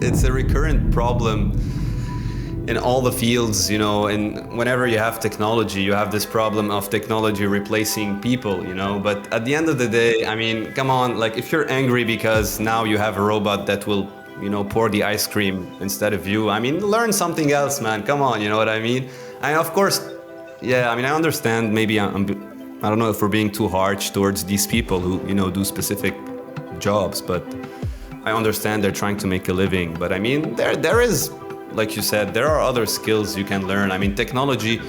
it's a recurrent problem in all the fields, you know, and whenever you have technology, you have this problem of technology replacing people, you know. But at the end of the day, I mean, come on, like if you're angry because now you have a robot that will, you know, pour the ice cream instead of you, I mean, learn something else, man. Come on, you know what I mean? And of course, yeah, I mean, I understand maybe I don't know if we're being too harsh towards these people who, you know, do specific jobs, but I understand they're trying to make a living. But I mean, there is, like you said, there are other skills you can learn. I mean, technology,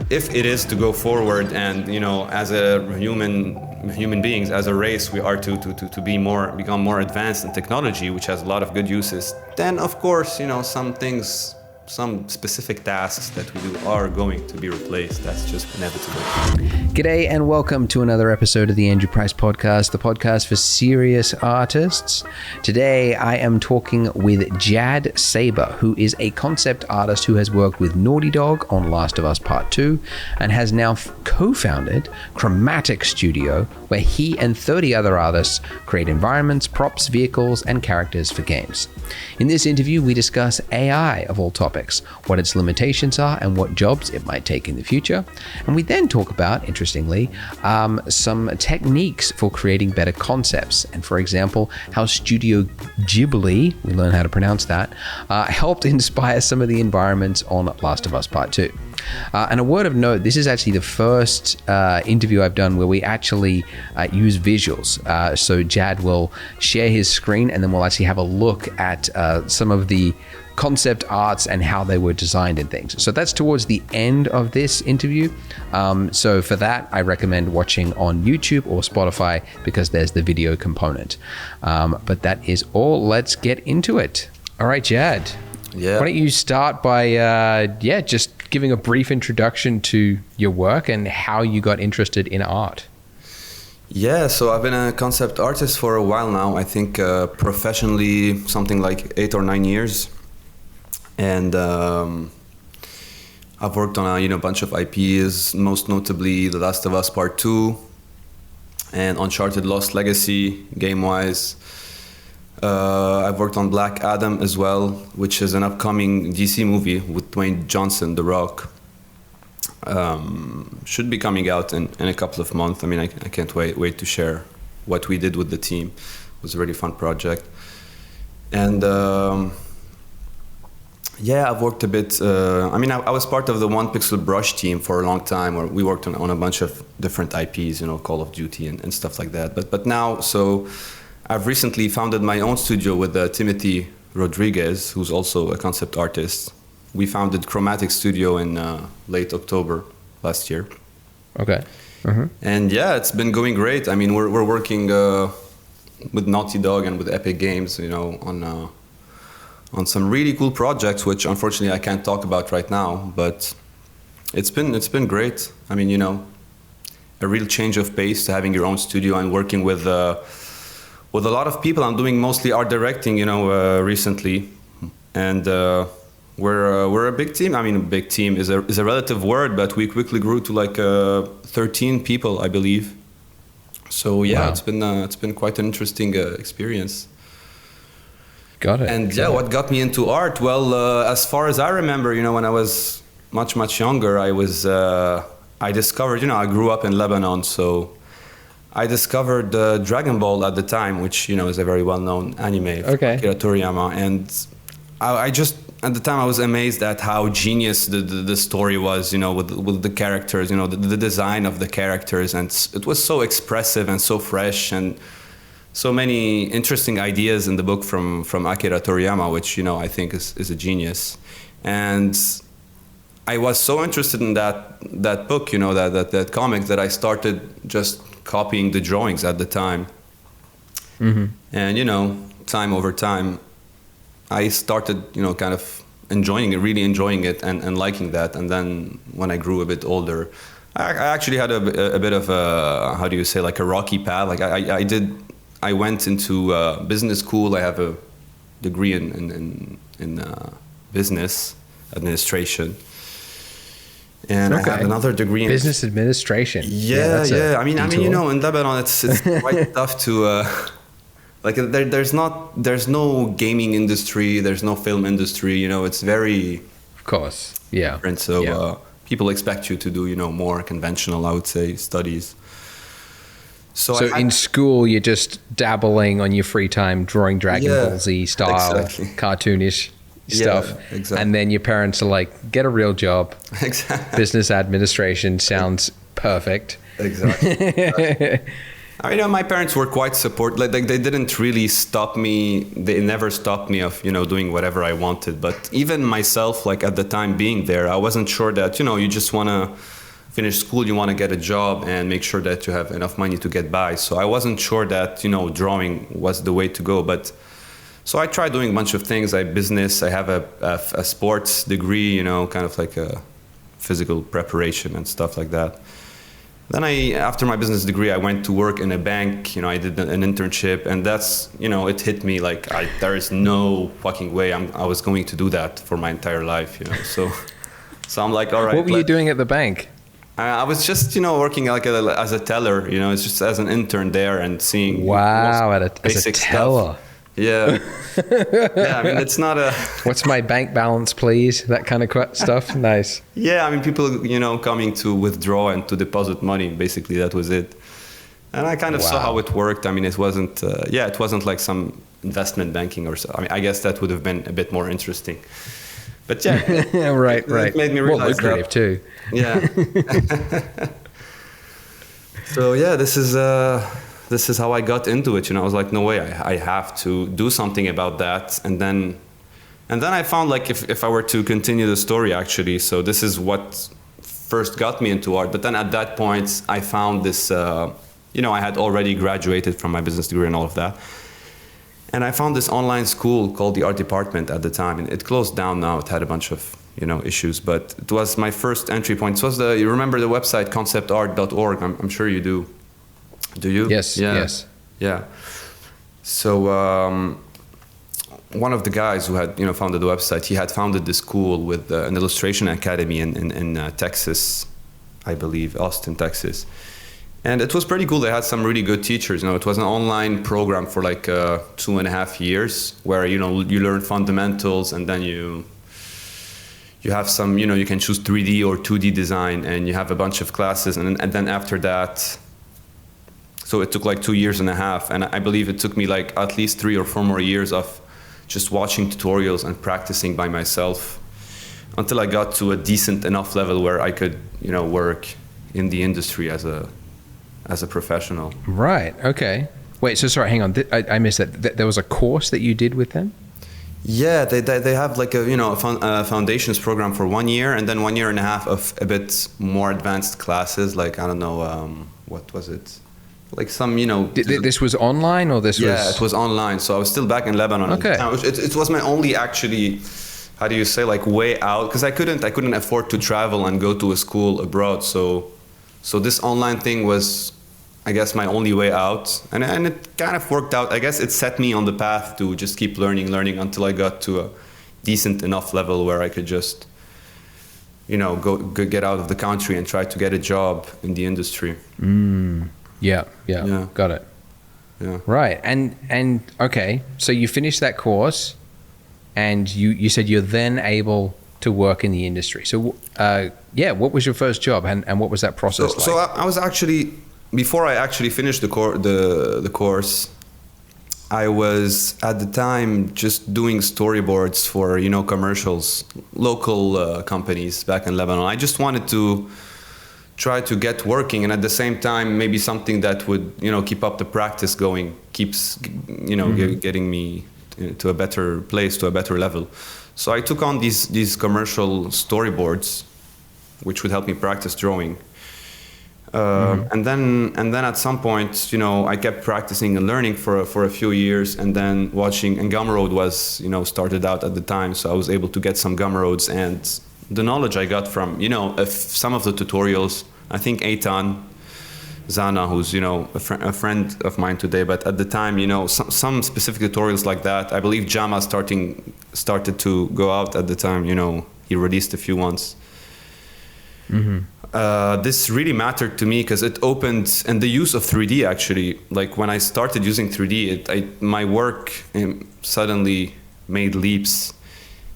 if it is to go forward and, you know, as a human beings, as a race, we are to become more advanced in technology, which has a lot of good uses, then of course, you know, some things, some specific tasks that we do are going to be replaced. That's just inevitable. G'day and welcome to another episode of the Andrew Price Podcast, the podcast for serious artists. Today I am talking with Jad Saber, who is a concept artist who has worked with Naughty Dog on Last of Us Part 2 and has now co-founded Chromatic Studio, where he and 30 other artists create environments, props, vehicles, and characters for games. In this interview, we discuss AI of all topics, what its limitations are and what jobs it might take in the future. And we then talk about, interestingly, some techniques for creating better concepts. And for example, how Studio Ghibli, we learn how to pronounce that, helped inspire some of the environments on Last of Us Part 2. And a word of note, this is actually the first interview I've done where we actually use visuals. So Jad will share his screen and then we'll actually have a look at some of the concept arts and how they were designed and things. So that's towards the end of this interview. So for that, I recommend watching on YouTube or Spotify because there's the video component. But that is all. Let's get into it. All right, Jad. Yeah. Why don't you start by just giving a brief introduction to your work and how you got interested in art? Yeah, so I've been a concept artist for a while now. I think professionally something like 8 or 9 years. And I've worked on a bunch of IPs, most notably The Last of Us Part 2 and Uncharted Lost Legacy, game-wise. I've worked on Black Adam as well, which is an upcoming DC movie with Dwayne Johnson, The Rock. Should be coming out in a couple of months. I mean, I can't wait to share what we did with the team. It was a really fun project. And I've worked a bit. I was part of the One Pixel Brush team for a long time, where we worked on a bunch of different IPs, Call of Duty and stuff like that. But now, so I've recently founded my own studio with Timothy Rodriguez, who's also a concept artist. We founded Chromatic Studio in late October last year. Okay. Mm-hmm. And yeah, it's been going great. I mean, we're working with Naughty Dog and with Epic Games, on some really cool projects, which unfortunately I can't talk about right now. But it's been great. I mean, a real change of pace to having your own studio and working with a lot of people. I'm doing mostly art directing, recently, and we're a big team. I mean, a big team is a relative word, but we quickly grew to like 13 people, I believe. So yeah, wow. It's been quite an interesting experience. Got it. And what got me into art? Well, as far as I remember, when I was much younger, I discovered, I grew up in Lebanon, so I discovered Dragon Ball at the time, which is a very well-known anime from Akira Toriyama, and I just at the time I was amazed at how genius the story was, with the characters, the design of the characters, and it was so expressive and so fresh, and so many interesting ideas in the book from Akira Toriyama, which I think is a genius. And I was so interested in that book, that comic, that I started just copying the drawings at the time. Mm-hmm. And time over time, I started kind of really enjoying it and liking that. And then when I grew a bit older, I actually had a bit of a like a rocky path. Like I went into business school. I have a degree in business administration. And I have another degree in business administration. Yeah. I mean, in Lebanon, it's quite tough to like there's no gaming industry, there's no film industry, it's very Of course. Yeah. different. So Yeah. people expect you to do, more conventional, I would say, studies. So In school, you're just dabbling on your free time, drawing Dragon Ball Z style, exactly. cartoonish stuff. Yeah, exactly. And then your parents are like, get a real job. Exactly. Business administration sounds perfect. Exactly. I mean, my parents were quite supportive. Like they didn't really stop me. They never stopped me of, doing whatever I wanted. But even myself, like at the time being there, I wasn't sure that, you just want to finish school, you want to get a job and make sure that you have enough money to get by. So I wasn't sure that, drawing was the way to go. But so I tried doing a bunch of things. I have a sports degree, kind of like a physical preparation and stuff like that. Then after my business degree, I went to work in a bank. I did an internship, and that's, it hit me like there is no fucking way I was going to do that for my entire life. So I'm like, all right. What were you doing at the bank? I was just, working like as a teller. It's just as an intern there and seeing. Wow, as a teller. Stuff. Yeah. Yeah, I mean, it's not a... What's my bank balance, please? That kind of stuff. Nice. Yeah, I mean, people, coming to withdraw and to deposit money. Basically, that was it. And I kind of saw how it worked. I mean, it wasn't, it wasn't like some investment banking or so. I mean, I guess that would have been a bit more interesting. But yeah. right. It made me realize lucrative too. Yeah. So yeah, this is how I got into it. I was like, no way, I have to do something about that. And then I found, like, if I were to continue the story, actually, so this is what first got me into art. But then at that point, I found this, I had already graduated from my business degree and all of that. And I found this online school called the Art Department at the time. And it closed down now. It had a bunch of, issues. But it was my first entry point. It was you remember the website conceptart.org? I'm sure you do. Do you? Yes, yeah. yes. Yeah. So one of the guys who had founded the website, he had founded this school with an illustration academy in Texas, I believe, Austin, Texas. And it was pretty cool. They had some really good teachers. It was an online program for like 2.5 years where you learn fundamentals, and then you have some, you can choose 3D or 2D design, and you have a bunch of classes, and then after that. So it took like 2.5 years, and I believe it took me like at least 3 or 4 more years of just watching tutorials and practicing by myself until I got to a decent enough level where I could, work in the industry as a professional. Right. Okay. Wait. So sorry. Hang on. I missed that. There was a course that you did with them. Yeah, they have like a foundations program for 1 year, and then 1.5 years of a bit more advanced classes. Like, I don't know, what was it? Like some, This was online, or this was? Yeah, it was online. So I was still back in Lebanon. Okay. It was my only actually, how do you say, like, way out, because I couldn't afford to travel and go to a school abroad. So this online thing was, I guess, my only way out, and it kind of worked out. I guess it set me on the path to just keep learning until I got to a decent enough level where I could just, go get out of the country and try to get a job in the industry. Yeah. Got it. Yeah. Right. And okay, so you finished that course, and you said you're then able to work in the industry. So what was your first job, and what was that process like? So I was actually, before I actually finished the course, I was at the time just doing storyboards for commercials, local companies back in Lebanon. I just wanted to try to get working, and at the same time maybe something that would keep up the practice going, keeps getting me to a better place, to a better level. So I took on these commercial storyboards, which would help me practice drawing. And then at some point, I kept practicing and learning for a few years, and then watching, and Gumroad was started out at the time, so I was able to get some Gumroads, and the knowledge I got from some of the tutorials. I think Eitan Zana, who's a friend of mine today, but at the time some specific tutorials like that. I believe Jama started to go out at the time. He released a few ones. This really mattered to me because it opened, and the use of 3D actually, like when I started using 3D, my work suddenly made leaps.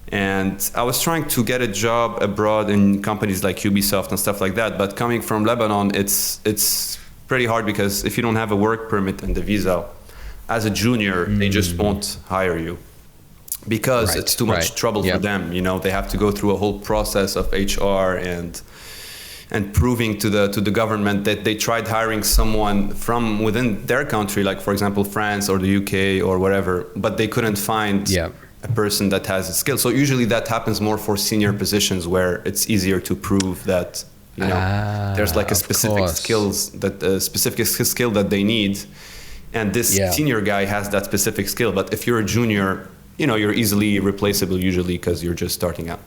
And I was trying to get a job abroad in companies like Ubisoft and stuff like that. But coming from Lebanon, it's pretty hard because if you don't have a work permit and the visa, as a junior, they just won't hire you because it's too much trouble for them. You know, they have to go through a whole process of HR and proving to the government that they tried hiring someone from within their country, like for example France or the UK or whatever, but they couldn't find a person that has a skill. So usually that happens more for senior positions where it's easier to prove that, you know, there's like a specific specific skill that they need, and this senior guy has that specific skill. But if you're a junior, you know, you're easily replaceable usually because you're just starting out.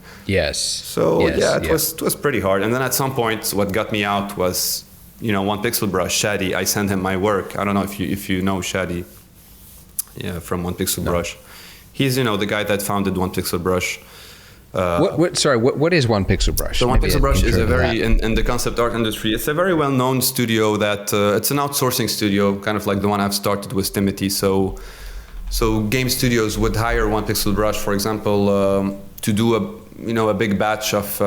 So it was pretty hard. And then at some point, what got me out was, you know, One Pixel Brush, Shadi. I sent him my work. I don't know if you know Shadi, from One Pixel Brush. He's, you know, the guy that founded One Pixel Brush. What is One Pixel Brush? So One Pixel Brush is a very, in the concept art industry, it's a very well-known studio that, it's an outsourcing studio, kind of like the one I've started with Timothy. So game studios would hire One Pixel Brush, for example, to do a big batch of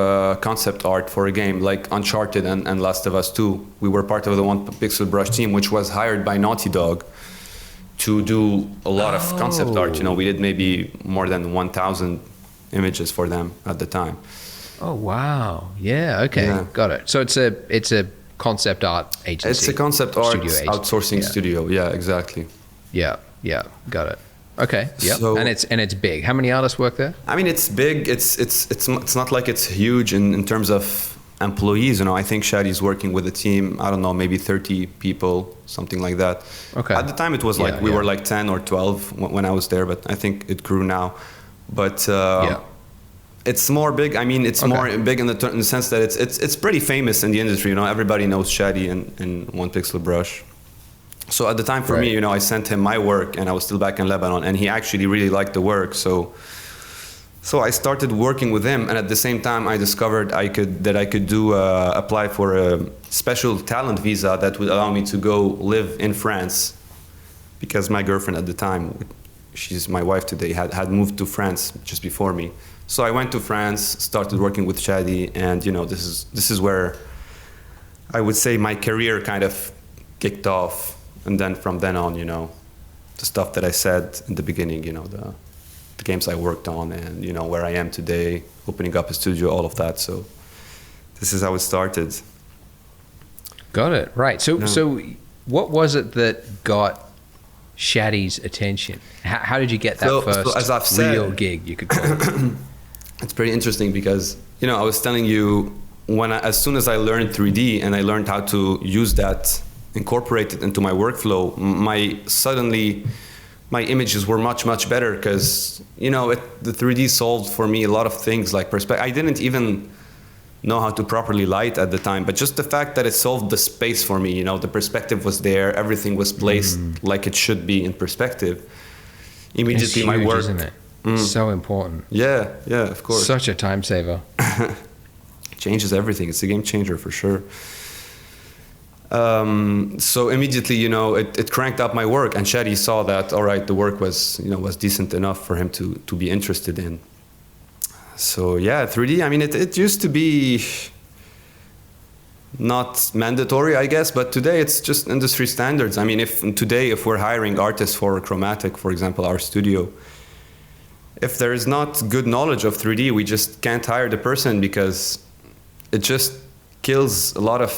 concept art for a game like Uncharted and Last of Us 2. We were part of the One Pixel Brush team, which was hired by Naughty Dog to do a lot of concept art. You know, we did maybe more than 1,000 images for them at the time. Oh wow! Yeah. Okay. Got it. So it's a concept art agency. It's a concept art outsourcing studio. Yeah. Exactly. Yeah. Got it. Okay. Yeah. So, and it's big. How many artists work there? I mean, it's big. It's not like it's huge in terms of employees. You know, I think Shadi's working with a team, I don't know, maybe 30 people, something like that. Okay. At the time it was like we were like 10 or 12 when I was there, but I think it grew now. But it's more big. I mean, it's more big in the sense that it's pretty famous in the industry. You know, everybody knows Shadi and One Pixel Brush. So at the time for me, you know, I sent him my work and I was still back in Lebanon, and he actually really liked the work. So I started working with him, and at the same time I discovered I could apply for a special talent visa that would allow me to go live in France, because my girlfriend at the time, she's my wife today, had moved to France just before me. So I went to France, started working with Shadi, and you know, this is where I would say my career kind of kicked off. And then from then on, you know, the stuff that I said in the beginning, you know, the games I worked on, and you know, where I am today, opening up a studio, all of that. So this is how it started. Got it. Right. So what was it that got Shadi's attention? How did you get that first as I've said, real gig, you could call it? It's pretty interesting because, you know, I was telling you, as soon as I learned 3D and I learned how to use that, incorporate it into my workflow, my images were much better, because, you know, the 3D solved for me a lot of things like perspective. I didn't even know how to properly light at the time, but just the fact that it solved the space for me, you know, the perspective was there, everything was placed like it should be in perspective. Immediately, my work, isn't it? So important. Yeah, of course. Such a time saver. Changes everything. It's a game changer for sure. So immediately, you know, it cranked up my work, and Shadi saw that, all right, the work was decent enough for him to be interested in. So yeah, 3D, I mean, it used to be not mandatory, I guess, but today it's just industry standards. I mean, if we're hiring artists for Chromatic, for example, our studio, if there is not good knowledge of 3D, we just can't hire the person, because it just kills a lot of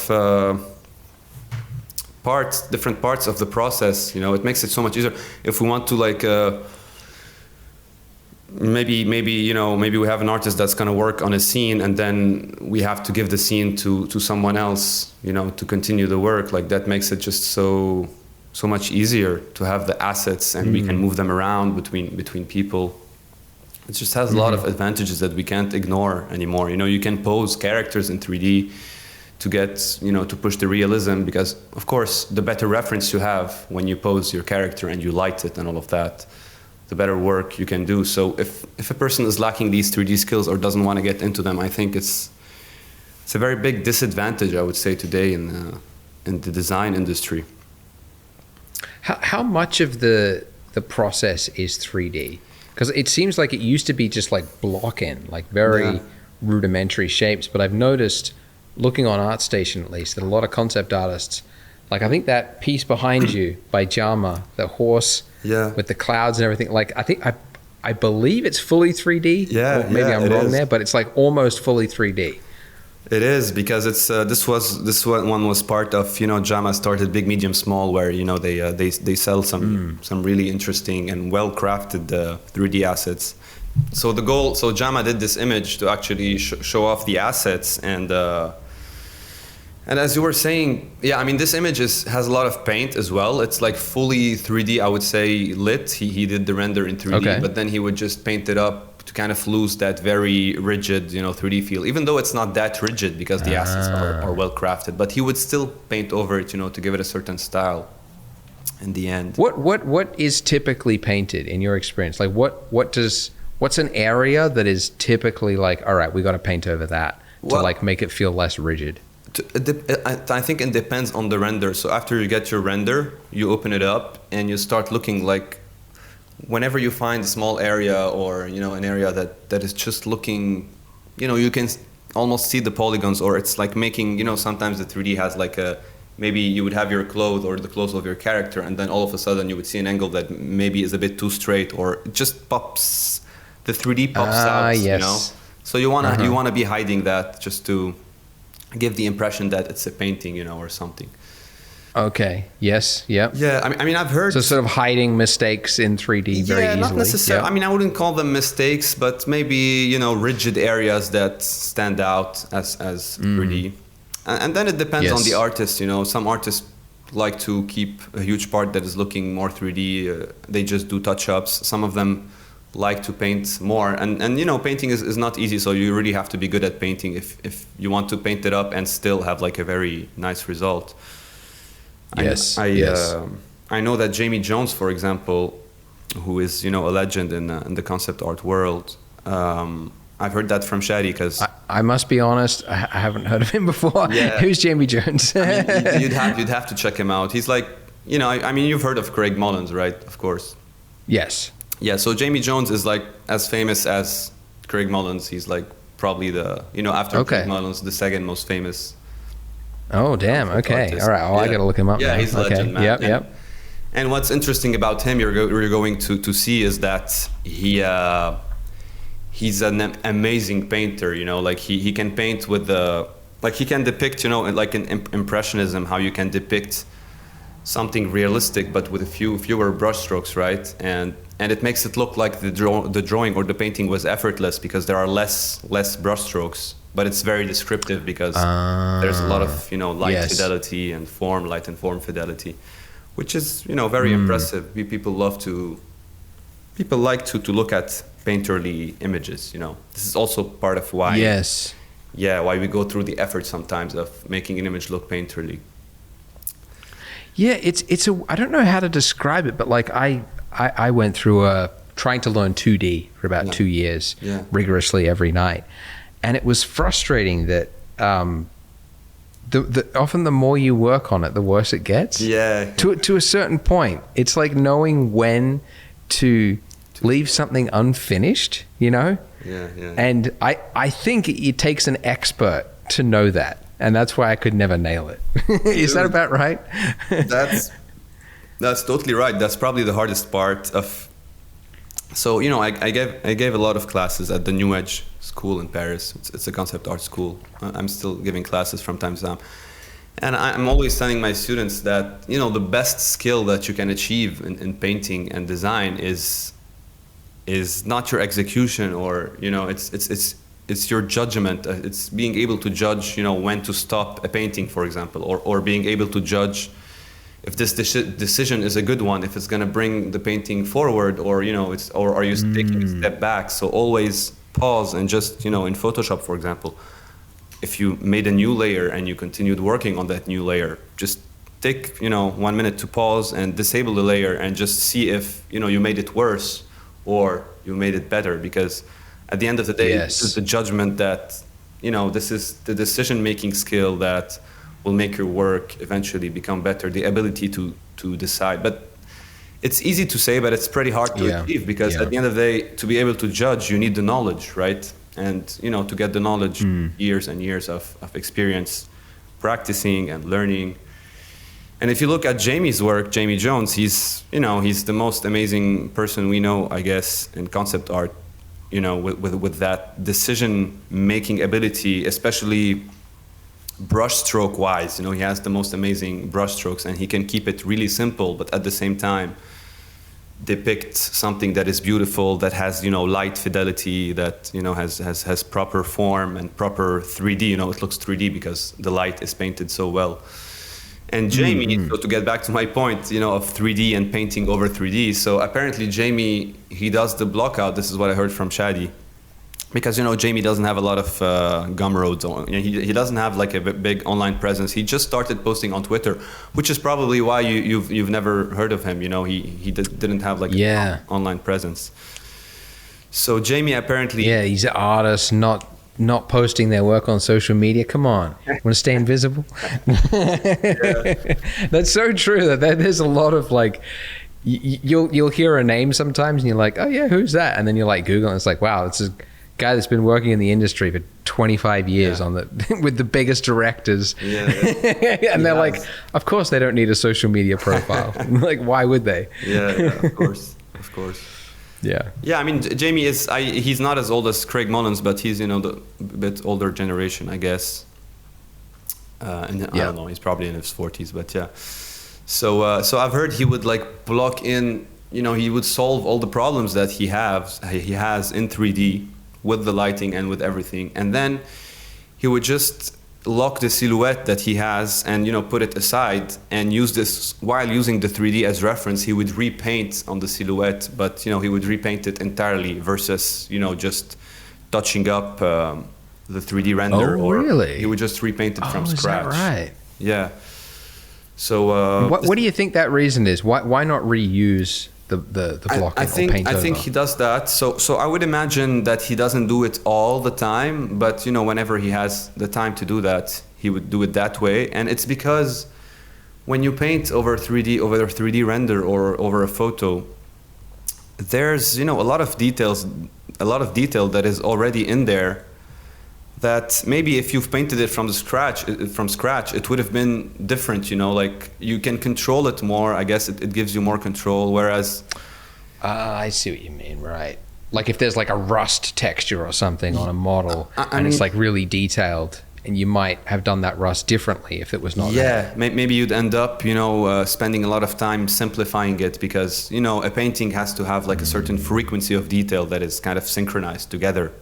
different parts of the process. You know, it makes it so much easier. If we want to maybe we have an artist that's going to work on a scene, and then we have to give the scene to someone else, you know, to continue the work. Like, that makes it just so much easier to have the assets, and we can move them around between people. It just has a lot of advantages that we can't ignore anymore. You know, you can pose characters in 3D to get, you know, to push the realism, because of course the better reference you have when you pose your character and you light it and all of that, the better work you can do. So if a person is lacking these 3D skills or doesn't want to get into them, I think it's it's a very big disadvantage, I would say, today in the design industry. How much of the process is 3D? Because it seems like it used to be just like block-in, like very rudimentary shapes. But I've noticed, looking on ArtStation at least, that a lot of concept artists, like I think that piece behind you by Jama, the horse with the clouds and everything, like I believe it's fully 3D. Yeah, or maybe I'm wrong there, but it's like almost fully 3D. It is, because it's this one was part of, Jama started Big Medium Small, where they sell some really interesting and well crafted 3D assets. So Jama did this image to actually show off the assets, and as you were saying, this image has a lot of paint as well. It's like fully 3D, I would say, lit. He did the render in 3D, but then he would just paint it up to kind of lose that very rigid, 3D feel, even though it's not that rigid because the assets are well crafted, but he would still paint over it, to give it a certain style in the end. What is typically painted in your experience? Like what's an area that is typically like, all right, we got to paint over that to like make it feel less rigid? I think it depends on the render. So after you get your render, you open it up and you start looking, like, whenever you find a small area or an area that is just looking, you can almost see the polygons, or it's like making, sometimes the 3D has like maybe you would have your clothes or the clothes of your character, and then all of a sudden you would see an angle that maybe is a bit too straight, or it just pops, the 3D pops out, yes. So you wanna be hiding that just to give the impression that it's a painting, or something. Okay. Yes. Yep. Yeah. I mean, I've heard. So sort of hiding mistakes in 3D very easily. Not necessarily. Yep. I mean, I wouldn't call them mistakes, but maybe, rigid areas that stand out as 3D. And then it depends on the artist. Some artists like to keep a huge part that is looking more 3D. They just do touch-ups. Some of them like to paint more. And painting is not easy, so you really have to be good at painting if you want to paint it up and still have like a very nice result. Yes. I know that Jamie Jones, for example, who is a legend in the concept art world. I've heard that from Shadi, because I must be honest, I haven't heard of him before. Yeah. Who's Jamie Jones? you'd have to check him out. He's like, I mean, you've heard of Craig Mullins, right? Of course. Yes. Yeah. So Jamie Jones is like as famous as Craig Mullins. He's like probably the after Craig Mullins, the second most famous. Oh, damn. Okay. Artist. All right. I got to look him up. Yeah, now. he's a legend, man. Yep. And what's interesting about him, you're going to see, is that he's an amazing painter. Like he can paint with he can depict, like in impressionism, how you can depict something realistic but with fewer brushstrokes, right? And it makes it look like the drawing or the painting was effortless because there are less brushstrokes. But it's very descriptive because there's a lot of light fidelity and light and form fidelity, which is very impressive. People like to look at painterly images. This is also part of why why we go through the effort sometimes of making an image look painterly. Yeah, it's I don't know how to describe it, but like I went through trying to learn 2D for about 2 years rigorously every night. And it was frustrating that often the more you work on it, the worse it gets. Yeah. To a certain point, it's like knowing when to leave something unfinished, Yeah. And I think it takes an expert to know that, and that's why I could never nail it. Is that about right? That's totally right. That's probably the hardest part of. So I gave a lot of classes at the New Edge school in Paris. It's a concept art school. I'm still giving classes from time to time, and I'm always telling my students that the best skill that you can achieve in painting and design is not your execution, or it's your judgment. It's being able to judge when to stop a painting, for example, or being able to judge if this decision is a good one, if it's going to bring the painting forward, or or are you taking a step back. So always pause and just in Photoshop, for example, if you made a new layer and you continued working on that new layer, just take 1 minute to pause and disable the layer and just see if you made it worse or you made it better, because at the end of the day, this is the judgment that this is the decision-making skill that will make your work eventually become better, the ability to decide. But it's easy to say, but it's pretty hard to achieve, because at the end of the day, to be able to judge, you need the knowledge, right? And, to get the knowledge, years and years of experience, practicing and learning. And if you look at Jamie's work, Jamie Jones, he's the most amazing person we know, I guess, in concept art, with that decision-making ability, especially brushstroke wise. He has the most amazing brushstrokes, and he can keep it really simple, but at the same time depict something that is beautiful, that has light fidelity, that has proper form and proper 3D. It looks 3D because the light is painted so well. And Jamie, so to get back to my point, of 3D and painting over 3D. So apparently Jamie, he does the block out. This is what I heard from Shadi. Because, Jamie doesn't have a lot of gumroads on. He doesn't have like a big online presence. He just started posting on Twitter, which is probably why you've never heard of him. He didn't have like an online presence. So Jamie apparently... Yeah, he's an artist, not posting their work on social media. Come on, want to stay invisible? That's so true. That there's a lot of like... You'll hear a name sometimes and you're like, oh yeah, who's that? And then you're like Google and it's like, wow, it's a guy that's been working in the industry for 25 years with the biggest directors. And they're like, of course they don't need a social media profile. Like, why would they? Of course. Yeah, I mean, Jamie he's not as old as Craig Mullins, but he's the bit older generation, I guess. And I don't know, he's probably in his 40s, but yeah. So I've heard he would like block in, he would solve all the problems that he has in 3D with the lighting and with everything, and then he would just lock the silhouette that he has and put it aside and use this while using the 3D as reference. He would repaint on the silhouette, but he would repaint it entirely versus just touching up the 3D render. Really? He would just repaint it from scratch. Is that right? Yeah. So what do you think that reason is? Why not reuse the blocking or paint over? I think he does that. So I would imagine that he doesn't do it all the time, but whenever he has the time to do that, he would do it that way. And it's because when you paint over a 3D render or over a photo, there's a lot of detail that is already in there, that maybe if you've painted it from scratch, it would have been different. Like you can control it more. I guess it gives you more control. Whereas, I see what you mean, right? Like if there's like a rust texture or something on a model, and it's like really detailed, and you might have done that rust differently if it was not. Yeah, maybe you'd end up, spending a lot of time simplifying it, because a painting has to have like a certain frequency of detail that is kind of synchronized together.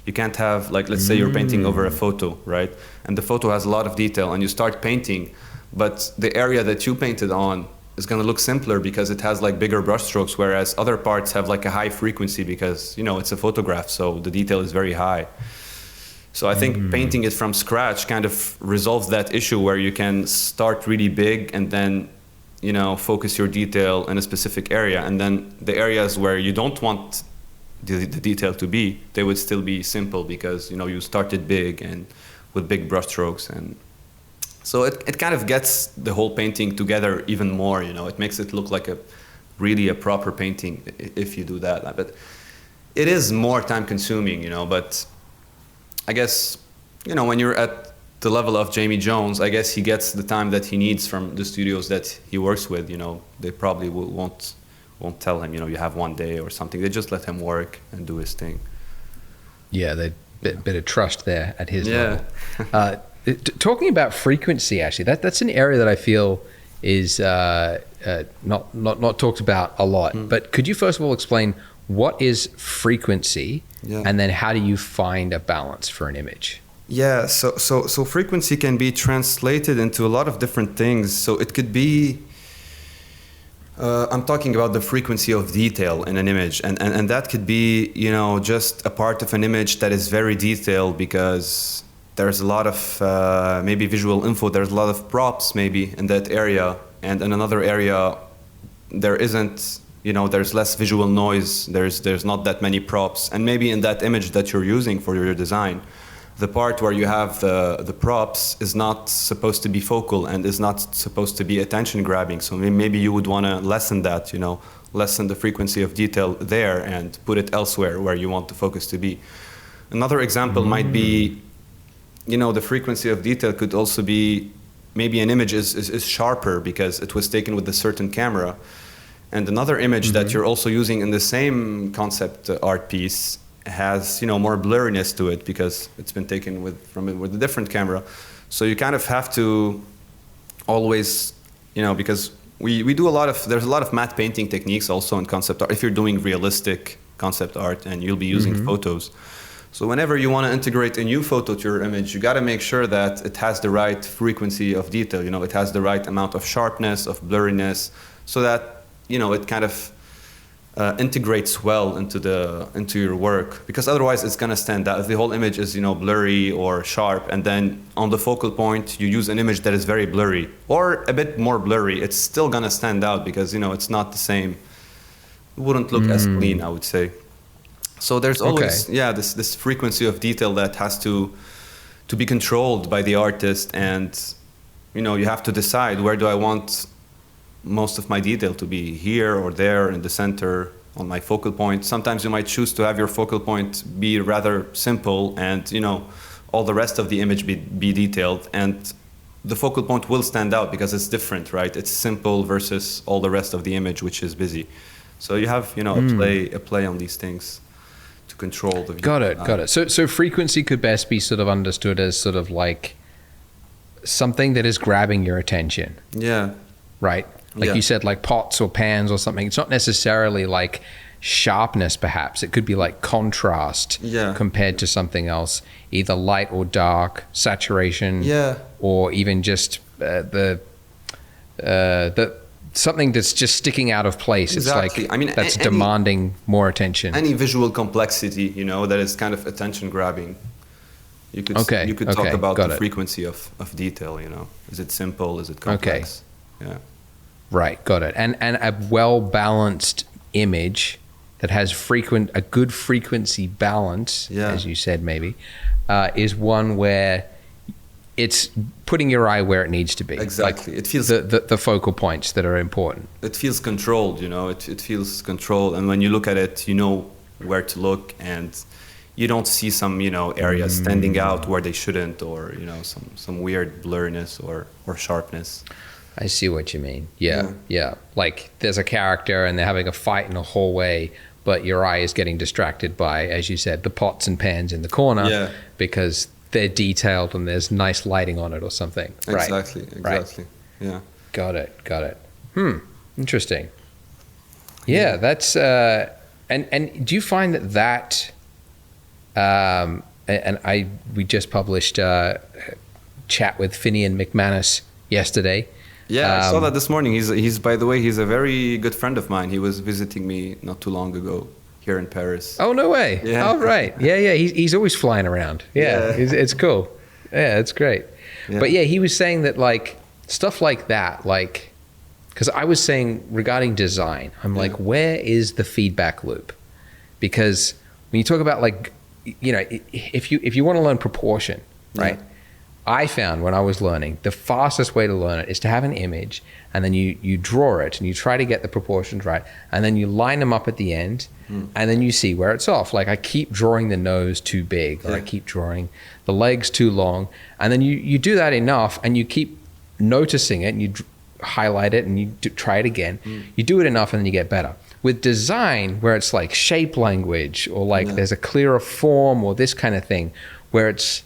You can't have, like, let's say you're painting over a photo, right? And the photo has a lot of detail, and you start painting, but the area that you painted on is going to look simpler because it has like bigger brush strokes, whereas other parts have like a high frequency because, it's a photograph, so the detail is very high. So I think painting it from scratch kind of resolves that issue, where you can start really big and then, focus your detail in a specific area. And then the areas where you don't want the detail to be, they would still be simple because you started big and with big brush strokes, and so it kind of gets the whole painting together even more. It makes it look like a proper painting if you do that. But it is more time consuming, but I guess when you're at the level of Jamie Jones, I guess he gets the time that he needs from the studios that he works with. They probably won't tell him, you have one day or something. They just let him work and do his thing. Yeah, they bit of trust there at his level. Talking about frequency, actually, that's an area that I feel is not talked about a lot. But could you first of all explain what is frequency, and then how do you find a balance for an image? Yeah, so frequency can be translated into a lot of different things. So it could be, I'm talking about the frequency of detail in an image, and that could be, just a part of an image that is very detailed because there's a lot of maybe visual info, there's a lot of props maybe in that area, and in another area there isn't, there's less visual noise, there's not that many props, and maybe in that image that you're using for your design, the part where you have the props is not supposed to be focal and is not supposed to be attention grabbing. So maybe you would want to lessen that, lessen the frequency of detail there and put it elsewhere where you want the focus to be. Another example might be, the frequency of detail could also be maybe an image is sharper because it was taken with a certain camera. And another image that you're also using in the same concept art piece has, more blurriness to it because it's been taken with a different camera. So you kind of have to always, because we do there's a lot of matte painting techniques also in concept art if you're doing realistic concept art and you'll be using photos. So whenever you want to integrate a new photo to your image, you got to make sure that it has the right frequency of detail, it has the right amount of sharpness, of blurriness, so that, it kind of integrates well into your work, because otherwise it's going to stand out. If the whole image is, blurry or sharp, and then on the focal point you use an image that is very blurry or a bit more blurry, it's still going to stand out because, it's not the same. It wouldn't look as clean, I would say. So there's always, this frequency of detail that has to be controlled by the artist, and, you have to decide, where do I want most of my detail to be, here or there in the center on my focal point. Sometimes you might choose to have your focal point be rather simple and, all the rest of the image be detailed, and the focal point will stand out because it's different, right? It's simple versus all the rest of the image, which is busy. So you have, a play on these things to control the view. Got it. So frequency could best be sort of understood as sort of like something that is grabbing your attention. Yeah. Right? Like you said, like pots or pans or something. It's not necessarily like sharpness, perhaps. It could be like contrast compared to something else, either light or dark, saturation, or even just the something that's just sticking out of place. Exactly. It's like that's demanding more attention. Any visual complexity, that is kind of attention grabbing. You could talk about the frequency of detail. Is it simple? Is it complex? Yeah. Right, got it. And a well-balanced image that has a good frequency balance, as you said, maybe, is one where it's putting your eye where it needs to be. Exactly. Like it feels the focal points that are important. It feels controlled, it feels controlled. And when you look at it, you know where to look, and you don't see some, areas standing out where they shouldn't, or, some weird blurriness or sharpness. I see what you mean. Yeah. Like there's a character and they're having a fight in a hallway, but your eye is getting distracted by, as you said, the pots and pans in the corner because they're detailed and there's nice lighting on it or something. Exactly. Right. Yeah. Got it. Interesting. Yeah, that's and do you find that we just published chat with Finian McManus yesterday. Yeah, I saw that this morning. He's by the way, he's a very good friend of mine. He was visiting me not too long ago here in Paris. Oh, no way. Yeah. Oh, right. Yeah. He's always flying around. Yeah. It's cool. Yeah, it's great. Yeah. But yeah, he was saying that like stuff like that, like, because I was saying regarding design, I'm like, where is the feedback loop? Because when you talk about like, if you want to learn proportion, right? I found when I was learning, the fastest way to learn it is to have an image, and then you draw it and you try to get the proportions right, and then you line them up at the end, and then you see where it's off. Like I keep drawing the nose too big, or I keep drawing the legs too long, and then you do that enough, and you keep noticing it, and you highlight it, and you try it again. You do it enough, and then you get better. With design, where it's like shape language, or like there's a clearer form, or this kind of thing, where it's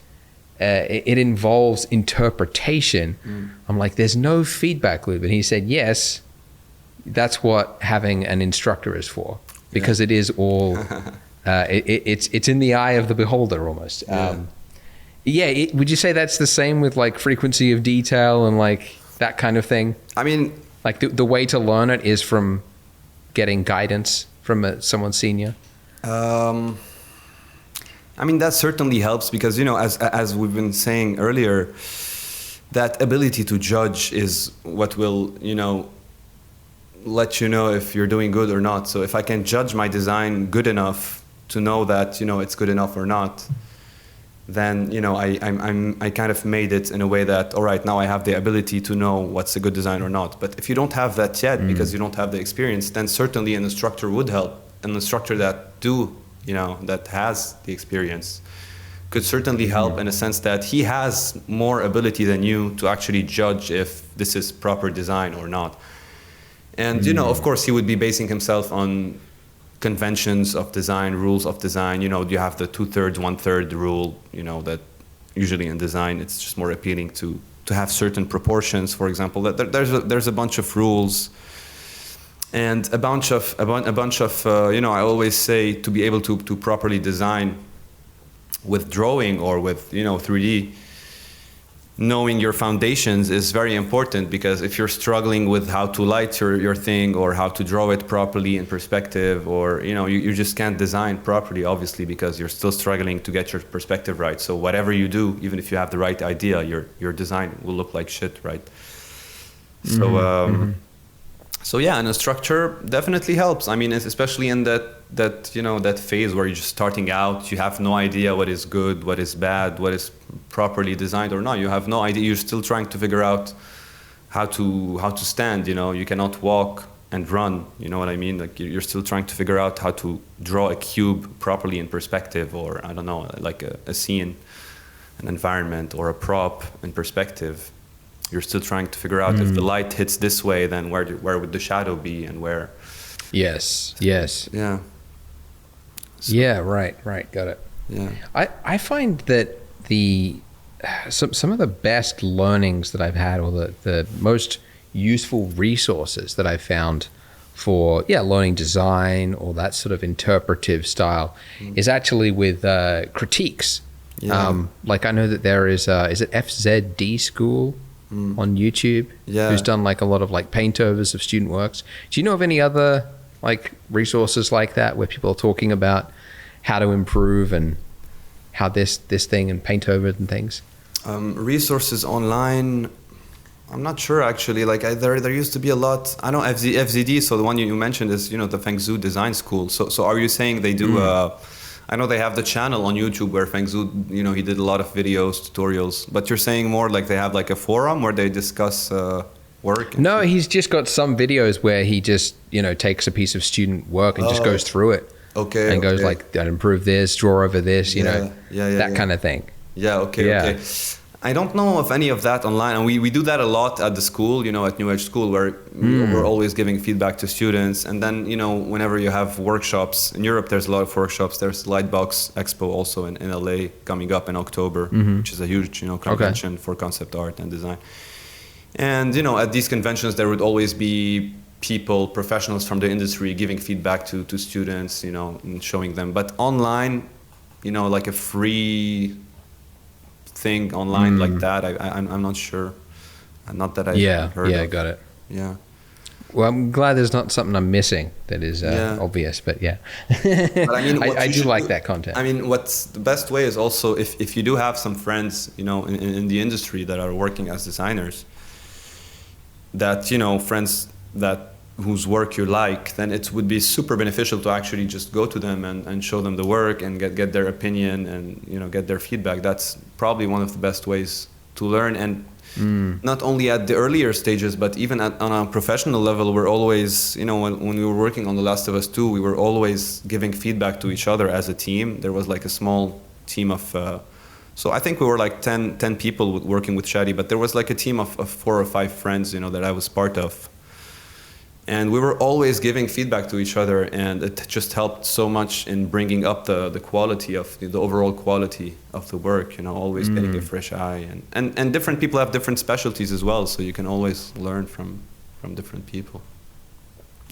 it involves interpretation. I'm like, there's no feedback loop. And he said, yes, that's what having an instructor is for, because it is all, it's in the eye of the beholder almost. Would you say that's the same with like frequency of detail and like that kind of thing? I mean, like the way to learn it is from getting guidance from someone senior? I mean, that certainly helps because, as we've been saying earlier, that ability to judge is what will, let you know if you're doing good or not. So if I can judge my design good enough to know that, it's good enough or not, then I kind of made it in a way that, all right, now I have the ability to know what's a good design or not. But if you don't have that yet, because you don't have the experience, then certainly an instructor would help. An instructor that has the experience could certainly help in a sense that he has more ability than you to actually judge if this is proper design or not. And of course, he would be basing himself on conventions of design, rules of design. You have the 2/3, 1/3 rule, that usually in design it's just more appealing to have certain proportions, for example. There's a bunch of rules and a bunch of I always say, to be able to properly design with drawing or with 3D, knowing your foundations is very important, because if you're struggling with how to light your thing or how to draw it properly in perspective, or you just can't design properly, obviously, because you're still struggling to get your perspective right. So whatever you do, even if you have the right idea, your design will look like shit, right? So yeah, and a structure definitely helps. I mean, especially in that phase where you're just starting out, you have no idea what is good, what is bad, what is properly designed or not. You have no idea. You're still trying to figure out how to stand. You cannot walk and run. You know what I mean? Like, you're still trying to figure out how to draw a cube properly in perspective, or I don't know, like a scene, an environment, or a prop in perspective. You're still trying to figure out if the light hits this way, then where would the shadow be, and where? Yes. Yeah. Yeah. Right. Got it. Yeah. I find that some of the best learnings that I've had, or the most useful resources that I've found for learning design or that sort of interpretive style is actually with critiques. Yeah. Like, I know that there is it FZD School on YouTube, who's done like a lot of like paintovers of student works. Do you know of any other like resources like that, where people are talking about how to improve and how this thing and paintovers and things? Resources online, I'm not sure actually. Like, there used to be a lot. I know FZD. So the one you mentioned is the Fengzhu Design School. So are you saying they do? I know they have the channel on YouTube where Fengzhu, he did a lot of videos, tutorials. But you're saying more like they have like a forum where they discuss work? No, he's just got some videos where he just, takes a piece of student work and just goes through it. Okay. And goes like, I'd improve this, draw over this, that kind of thing. Yeah, okay. I don't know of any of that online, and we do that a lot at the school, at New Age School, where we're always giving feedback to students. And then, whenever you have workshops in Europe, there's a lot of workshops. There's Lightbox Expo also in LA coming up in October, which is a huge, convention for concept art and design. And, at these conventions, there would always be people, professionals from the industry, giving feedback to students, and showing them. But online, like a free thing online like that, I'm not sure. Not that I've heard of. Yeah, got it. Yeah. Well, I'm glad there's not something I'm missing that is obvious, but yeah. But I mean, I do like that content. I mean, what's the best way is also if you do have some friends, in the industry that are working as designers, that, friends whose work you like, then it would be super beneficial to actually just go to them and show them the work and get their opinion and, get their feedback. That's probably one of the best ways to learn. And not only at the earlier stages, but even on a professional level, we're always, when we were working on The Last of Us 2, we were always giving feedback to each other as a team. There was like a small team of, so I think we were like 10 people working with Shadi, but there was like a team of 4 or 5 friends, that I was part of. And we were always giving feedback to each other, and it just helped so much in bringing up the quality of the overall quality of the work, always getting a fresh eye. And different people have different specialties as well, so you can always learn from different people.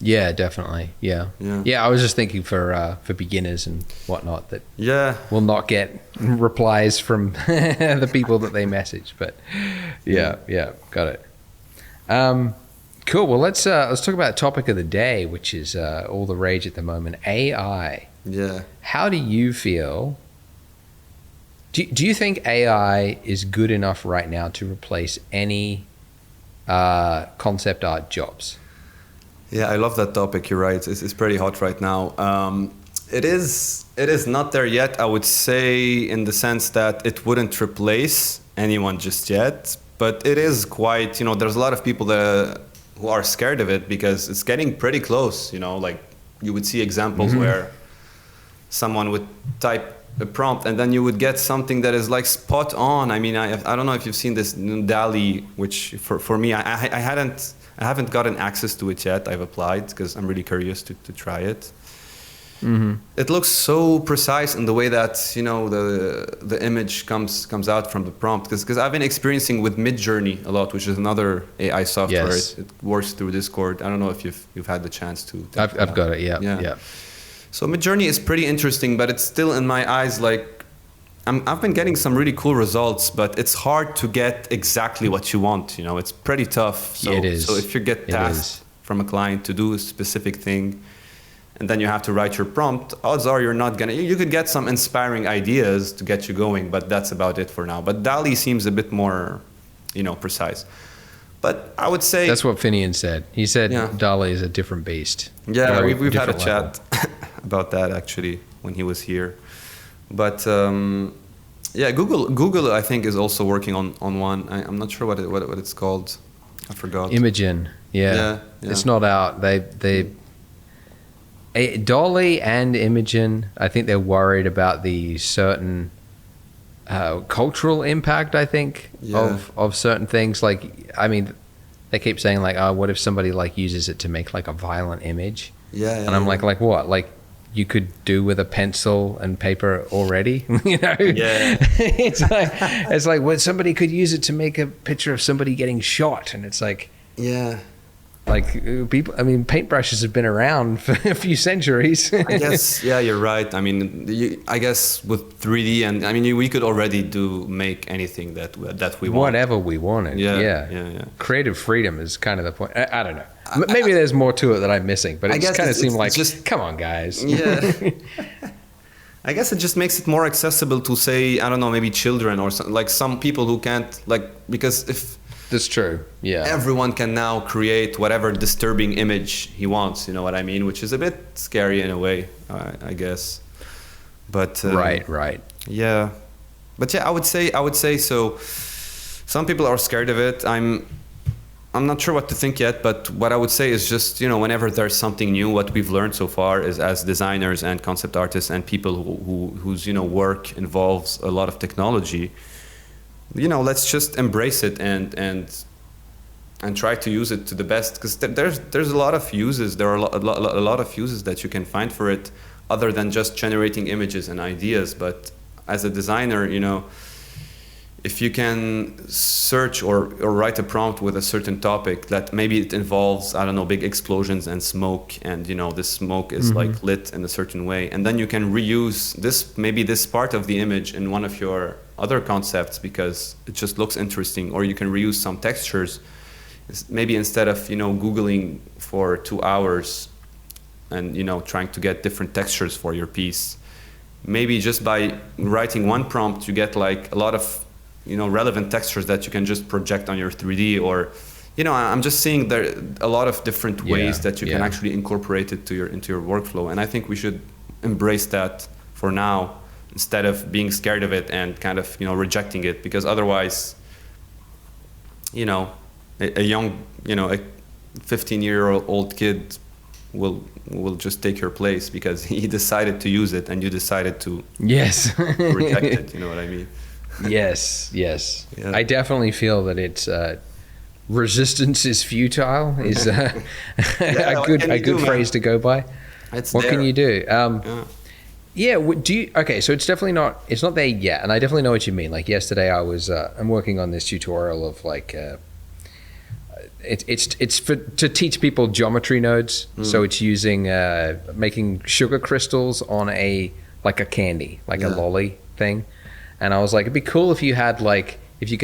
Yeah, definitely. Yeah. I was just thinking for beginners and whatnot that will not get replies from the people that they message, but yeah, got it. Cool. Well, let's talk about topic of the day, which is all the rage at the moment, AI. Yeah. How do you feel? Do you think AI is good enough right now to replace any concept art jobs? Yeah, I love that topic. You're right. It's pretty hot right now. It is not there yet, I would say, in the sense that it wouldn't replace anyone just yet. But it is quite, there's a lot of people who are scared of it because it's getting pretty close, like you would see examples where someone would type a prompt and then you would get something that is like spot on. I mean, I don't know if you've seen this DALL-E, which for me, I haven't gotten access to it yet. I've applied because I'm really curious to try it. It looks so precise in the way that the image comes out from the prompt, because I've been experiencing with Midjourney a lot, which is another AI software. Yes. It works through Discord. I don't know if you've had the chance to. I've got it. Yeah. So Midjourney is pretty interesting, but it's still in my eyes like I've been getting some really cool results, but it's hard to get exactly what you want. It's pretty tough. So, it is. So if you get tasked from a client to do a specific thing, and then you have to write your prompt, odds are you could get some inspiring ideas to get you going, but that's about it for now. But DALL-E seems a bit more, precise. But I would say... That's what Finian said. He said DALL-E is a different beast. Yeah, we've had a chat about that actually when he was here. But Google I think is also working on one. I'm not sure what it's called. I forgot. Imogen. Yeah. It's not out. DALL-E and Imogen, I think they're worried about the certain cultural impact, I think, of certain things. Like, I mean, they keep saying like, oh, what if somebody like uses it to make like a violent image? And I'm like what? Like you could do with a pencil and paper already, It's like when somebody could use it to make a picture of somebody getting shot, and it's like, like people, I mean, paintbrushes have been around for a few centuries. I guess, you're right. I mean, I guess with 3D, and I mean, we could already make anything that we want. Whatever we wanted. Yeah. Creative freedom is kind of the point. I don't know. Maybe there's more to it that I'm missing, but it just kind of seemed like, come on, guys. Yeah. I guess it just makes it more accessible to, say, I don't know, maybe children or like some people who can't, because if... That's true. Yeah. Everyone can now create whatever disturbing image he wants. You know what I mean? Which is a bit scary in a way, I guess. But right. Yeah, but I would say so. Some people are scared of it. I'm not sure what to think yet. But what I would say is just whenever there's something new, what we've learned so far is as designers and concept artists and people whose work involves a lot of technology. Let's just embrace it and try to use it to the best, because there's a lot of uses. There are a lot of uses that you can find for it, other than just generating images and ideas. But as a designer, if you can search or write a prompt with a certain topic that maybe it involves, I don't know, big explosions and smoke, and this smoke is like lit in a certain way, and then you can reuse this part of the image in one of your other concepts because it just looks interesting. Or you can reuse some textures, maybe instead of Googling for 2 hours and trying to get different textures for your piece, maybe just by writing one prompt you get like a lot of relevant textures that you can just project on your 3D. Or I'm just seeing there a lot of different ways that you can actually incorporate it into your workflow, and I think we should embrace that for now, instead of being scared of it and kind of rejecting it, because otherwise a young a 15-year-old kid will just take your place because he decided to use it and you decided to reject it. You know what I mean? Yes. Yeah. I definitely feel that it's resistance is futile is a good phrase to go by. What can you do? So it's definitely not there yet, and I definitely know what you mean. Like yesterday I was I'm working on this tutorial of like it's to teach people geometry nodes. So it's using making sugar crystals on a candy, like a lolly thing. And I was like, it'd be cool if you could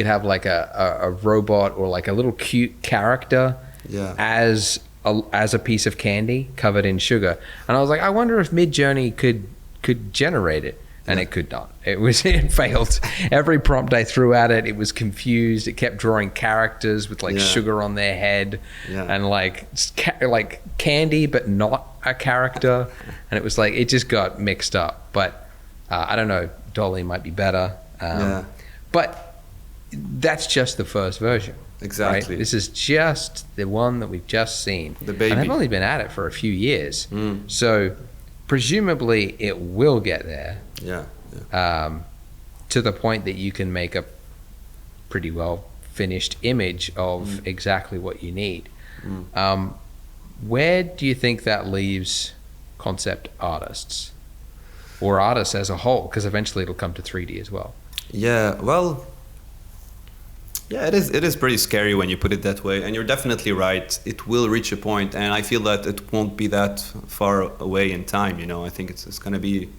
have like a robot or like a little cute character as a piece of candy covered in sugar. And I was like, I wonder if Midjourney could generate it, and it could not. It failed. Every prompt I threw at it, it was confused. It kept drawing characters with sugar on their head and like candy, but not a character, and it was like it just got mixed up. But I don't know, Dolly might be better. But that's just the first version. Exactly. Right? This is just the one that we've just seen. The baby. And they've only been at it for a few years. So presumably it will get there. To the point that you can make a pretty well finished image of exactly what you need. Where do you think that leaves concept artists or artists as a whole? Because eventually it'll come to 3D as well. It is pretty scary when you put it that way, and you're definitely right. It will reach a point, and I feel that it won't be that far away in time. I think it's going to be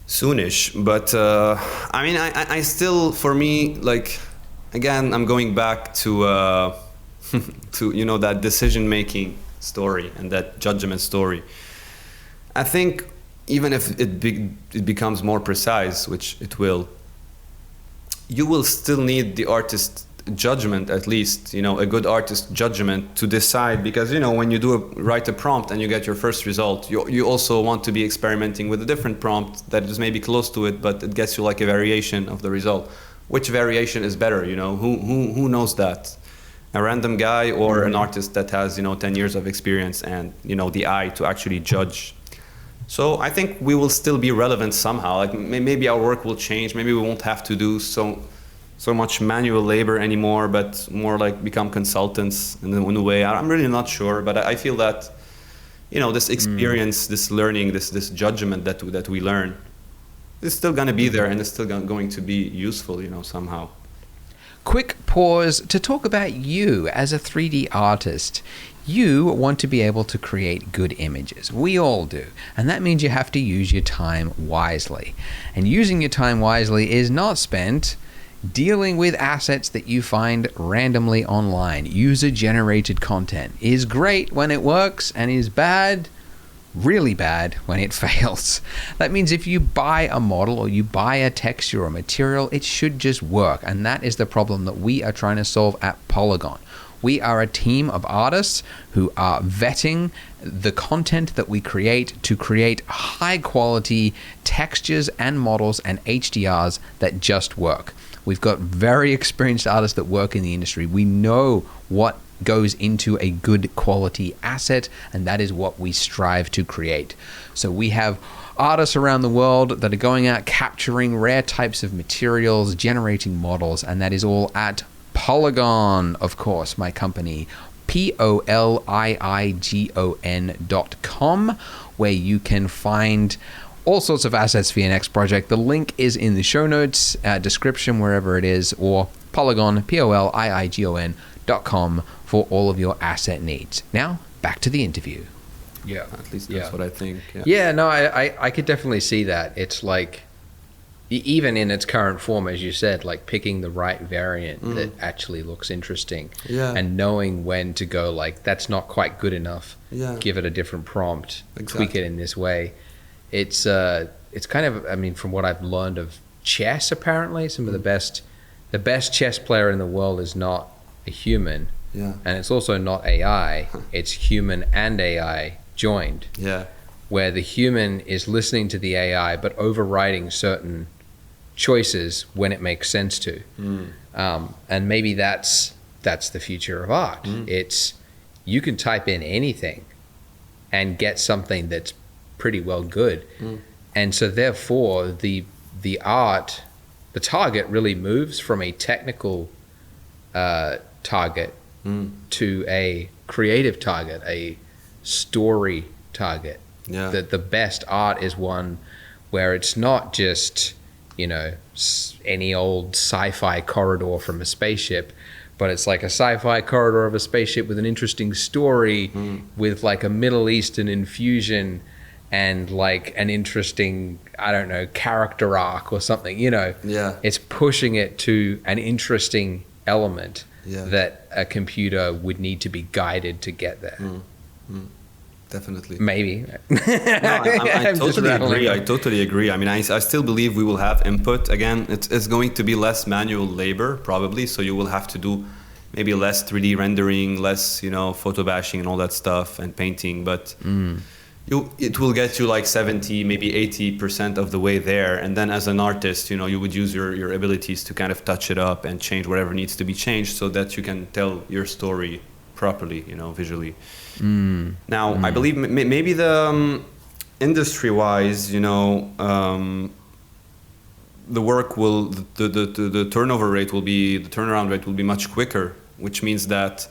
soonish. But I mean, I still, for me, like, again, I'm going back to to that decision-making story and that judgment story. I think even if it becomes more precise, which it will, you will still need the artist judgment, at least, a good artist judgment to decide, because, when you write a prompt and you get your first result, you also want to be experimenting with a different prompt that is maybe close to it, but it gets you like a variation of the result. Which variation is better, who knows that? A random guy or an artist that has, 10 years of experience and, the eye to actually judge. So I think we will still be relevant somehow. Like maybe our work will change. Maybe we won't have to do so much manual labor anymore, but more like become consultants in a way. I'm really not sure, but I feel that, this experience, this learning, this judgment that we learn is still going to be there, and it's still going to be useful, somehow. Quick pause to talk about you as a 3D artist. You want to be able to create good images. We all do. And that means you have to use your time wisely. And using your time wisely is not spent dealing with assets that you find randomly online. User-generated content is great when it works and is bad, really bad, when it fails. That means if you buy a model or you buy a texture or material, it should just work. And that is the problem that we are trying to solve at Polygon. We are a team of artists who are vetting the content that we create to create high quality textures and models and HDRs that just work. We've got very experienced artists that work in the industry. We know what goes into a good quality asset, and that is what we strive to create. So we have artists around the world that are going out capturing rare types of materials, generating models, and that is all at Polygon, of course, my company, POLIIGON.com, where you can find all sorts of assets for your next project. The link is in the show notes, description, wherever it is, or Polygon, POLIIGON.com for all of your asset needs. Now, back to the interview. Yeah, at least that's what I think. I could definitely see that. It's like, even in its current form, as you said, like picking the right variant that actually looks interesting, and knowing when to go, like, that's not quite good enough, give it a different prompt, tweak it in this way. It's kind of, I mean, from what I've learned of chess, apparently some of the best chess player in the world is not a human, and it's also not AI. It's human and AI joined, where the human is listening to the AI but overriding certain choices when it makes sense to. And maybe that's the future of art. It's, you can type in anything and get something that's pretty well good. And so therefore the art, the target really moves from a technical target to a creative target, a story target. That the best art is one where it's not just, any old sci-fi corridor from a spaceship, but it's like a sci-fi corridor of a spaceship with an interesting story, with like a Middle Eastern infusion and like an interesting, I don't know, character arc or something, It's pushing it to an interesting element that a computer would need to be guided to get there. Definitely. Maybe. I totally agree. I mean, I still believe we will have input. Again, it's going to be less manual labor, probably. So you will have to do maybe less 3D rendering, less, photo bashing and all that stuff and painting, but it will get you like 70, maybe 80% of the way there. And then as an artist, you would use your abilities to kind of touch it up and change whatever needs to be changed so that you can tell your story properly, visually. Now, I believe maybe the industry-wise, the work will, the turnover rate will be, the turnaround rate will be much quicker, which means that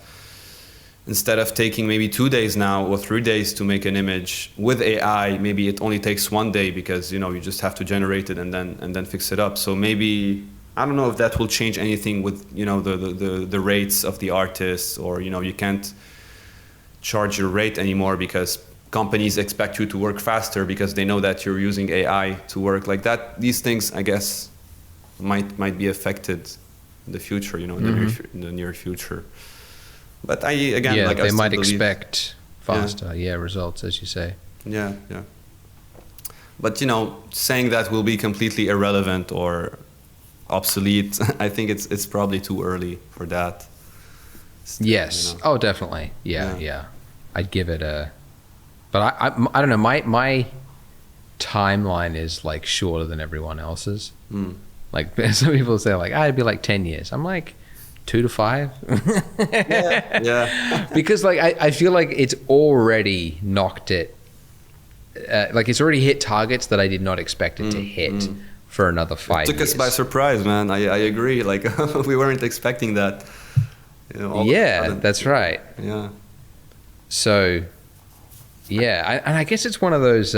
instead of taking maybe 2 days now or 3 days to make an image with AI, maybe it only takes 1 day because, you just have to generate it and then fix it up. So maybe, I don't know if that will change anything with, the rates of the artists, or, you can't charge your rate anymore because companies expect you to work faster because they know that you're using AI to work like that. These things, I guess, might be affected in the future, in the near future. But they might expect faster, results, as you say. Yeah. But saying that will be completely irrelevant or obsolete, I think it's probably too early for that. Still, yes. Oh, definitely. Yeah. I'd give it a. But I don't know. My timeline is like shorter than everyone else's. Like some people say, like I'd be like 10 years. I'm like 2 to 5. Yeah. Because like I feel like it's already knocked it. Like it's already hit targets that I did not expect it to hit for another 5 years. It took us by surprise, man. I agree. Like we weren't expecting that. That's right. Yeah. So, and I guess it's one of those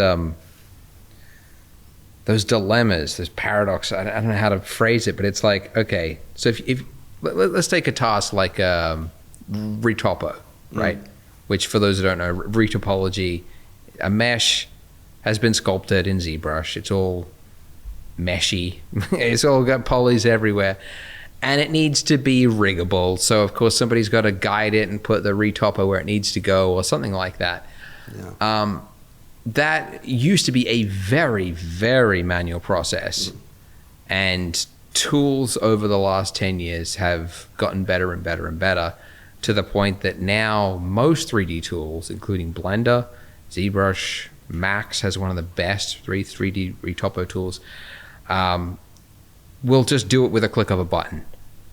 dilemmas, this paradox. I don't know how to phrase it, but it's like, okay, so if let's take a task like retopo, right? Which, for those who don't know, retopology, a mesh has been sculpted in ZBrush. It's all meshy. It's all got polys everywhere. And it needs to be riggable. So, of course, somebody's got to guide it and put the retopo where it needs to go or something like that. Yeah. That used to be a very, very manual process. And tools over the last 10 years have gotten better and better and better, to the point that now most 3D tools, including Blender, ZBrush, Max has one of the best 3D retopo tools, will just do it with a click of a button.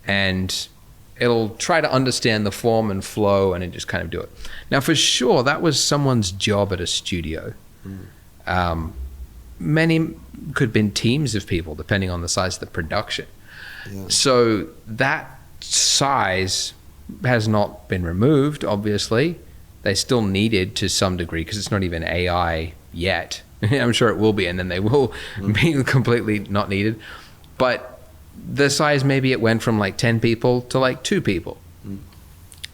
And it'll try to understand the form and flow and it just kind of do it. Now, for sure, that was someone's job at a studio. Many could have been teams of people, depending on the size of the production. Yeah. So that size has not been removed, obviously. They still needed to some degree, because it's not even AI yet. I'm sure it will be, and then they will be completely not needed. But the size, maybe it went from like 10 people to like 2 people.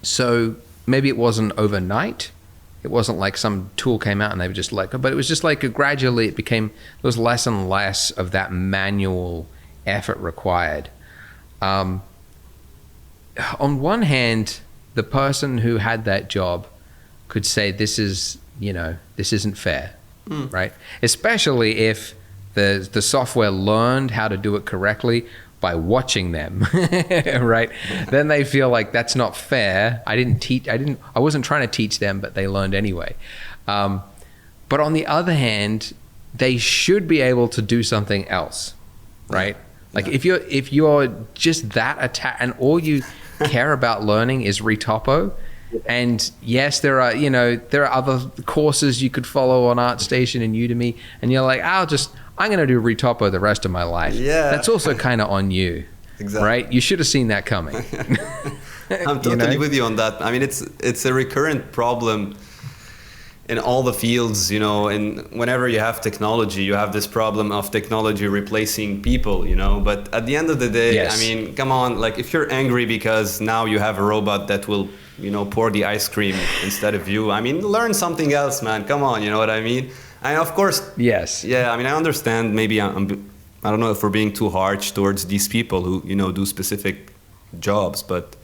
So maybe it wasn't overnight. It wasn't like some tool came out and they were just like, but it was just like gradually there was less and less of that manual effort required. On one hand, the person who had that job could say, this isn't fair, right? Especially if the software learned how to do it correctly by watching them, right? Then they feel like that's not fair. I wasn't trying to teach them, but they learned anyway. But on the other hand, they should be able to do something else, right? Like if you're just that and all you care about learning is retopo, and yes, there are other courses you could follow on ArtStation and Udemy, and you're like, I'm going to do retopo the rest of my life. Yeah. That's also kind of on you. Exactly. Right? You should have seen that coming. I'm totally with you on that. I mean, it's a recurrent problem in all the fields, and whenever you have technology, you have this problem of technology replacing people, but at the end of the day, yes. I mean, come on, like if you're angry because now you have a robot that will, pour the ice cream instead of you, I mean, learn something else, man. Come on, you know what I mean? And of course, yes. Yeah, I mean, I understand maybe I don't know if we're being too harsh towards these people who, do specific jobs, but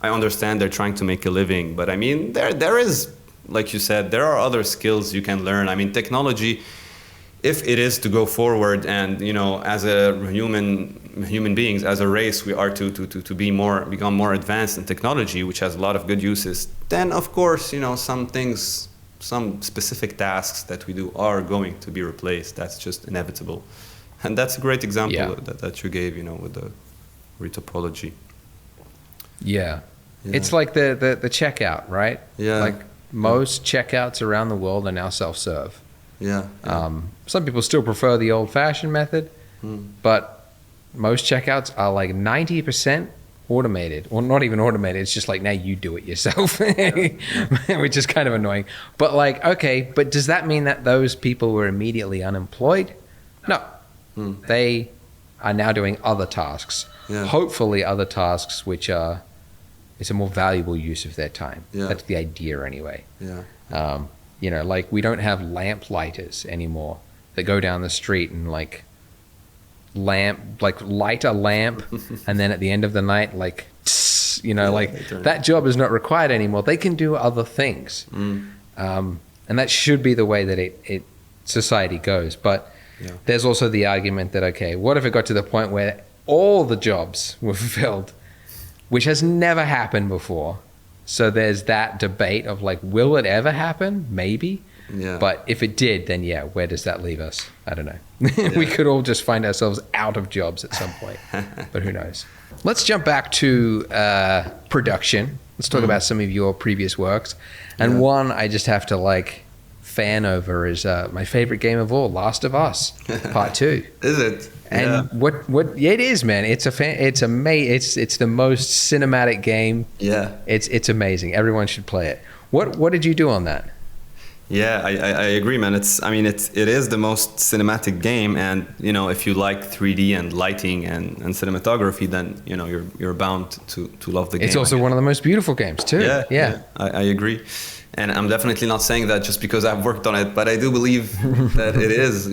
I understand they're trying to make a living. But I mean, there is, like you said, there are other skills you can learn. I mean, technology, if it is to go forward and, as a human human beings as a race, we are to become more advanced in technology, which has a lot of good uses. Then, of course, some things, some specific tasks that we do are going to be replaced. That's just inevitable. And that's a great example that you gave, with the retopology. Yeah. It's like the checkout, right? Yeah. Like most checkouts around the world are now self-serve. Yeah. Some people still prefer the old-fashioned method, but most checkouts are like 90% automated, or not even automated. It's just like, now you do it yourself, which is kind of annoying. But like, okay, but does that mean that those people were immediately unemployed? No. They are now doing other tasks. Yeah. Hopefully other tasks which are, it's a more valuable use of their time. Yeah. That's the idea anyway. Yeah. Like we don't have lamp lighters anymore that go down the street and light a lamp and then at the end of the night, that job is not required anymore. They can do other things. And that should be the way that society goes. But there's also the argument that, okay, what if it got to the point where all the jobs were filled, which has never happened before? So there's that debate of like, will it ever happen? Maybe. Yeah. But if it did, then where does that leave us? I don't know. We could all just find ourselves out of jobs at some point, but who knows? Let's jump back to production. Let's talk about some of your previous works. And one I just have to fan over is my favorite game of all, Last of Us Part 2. Is it? And it is, man. It's the most cinematic game. Yeah. It's amazing. Everyone should play it. What did you do on that? Yeah, I agree, man. It is the most cinematic game, and if you like 3D and lighting and cinematography, then you're bound to love the game. It's also one of the most beautiful games too. Yeah. I agree. And I'm definitely not saying that just because I've worked on it, but I do believe that it is.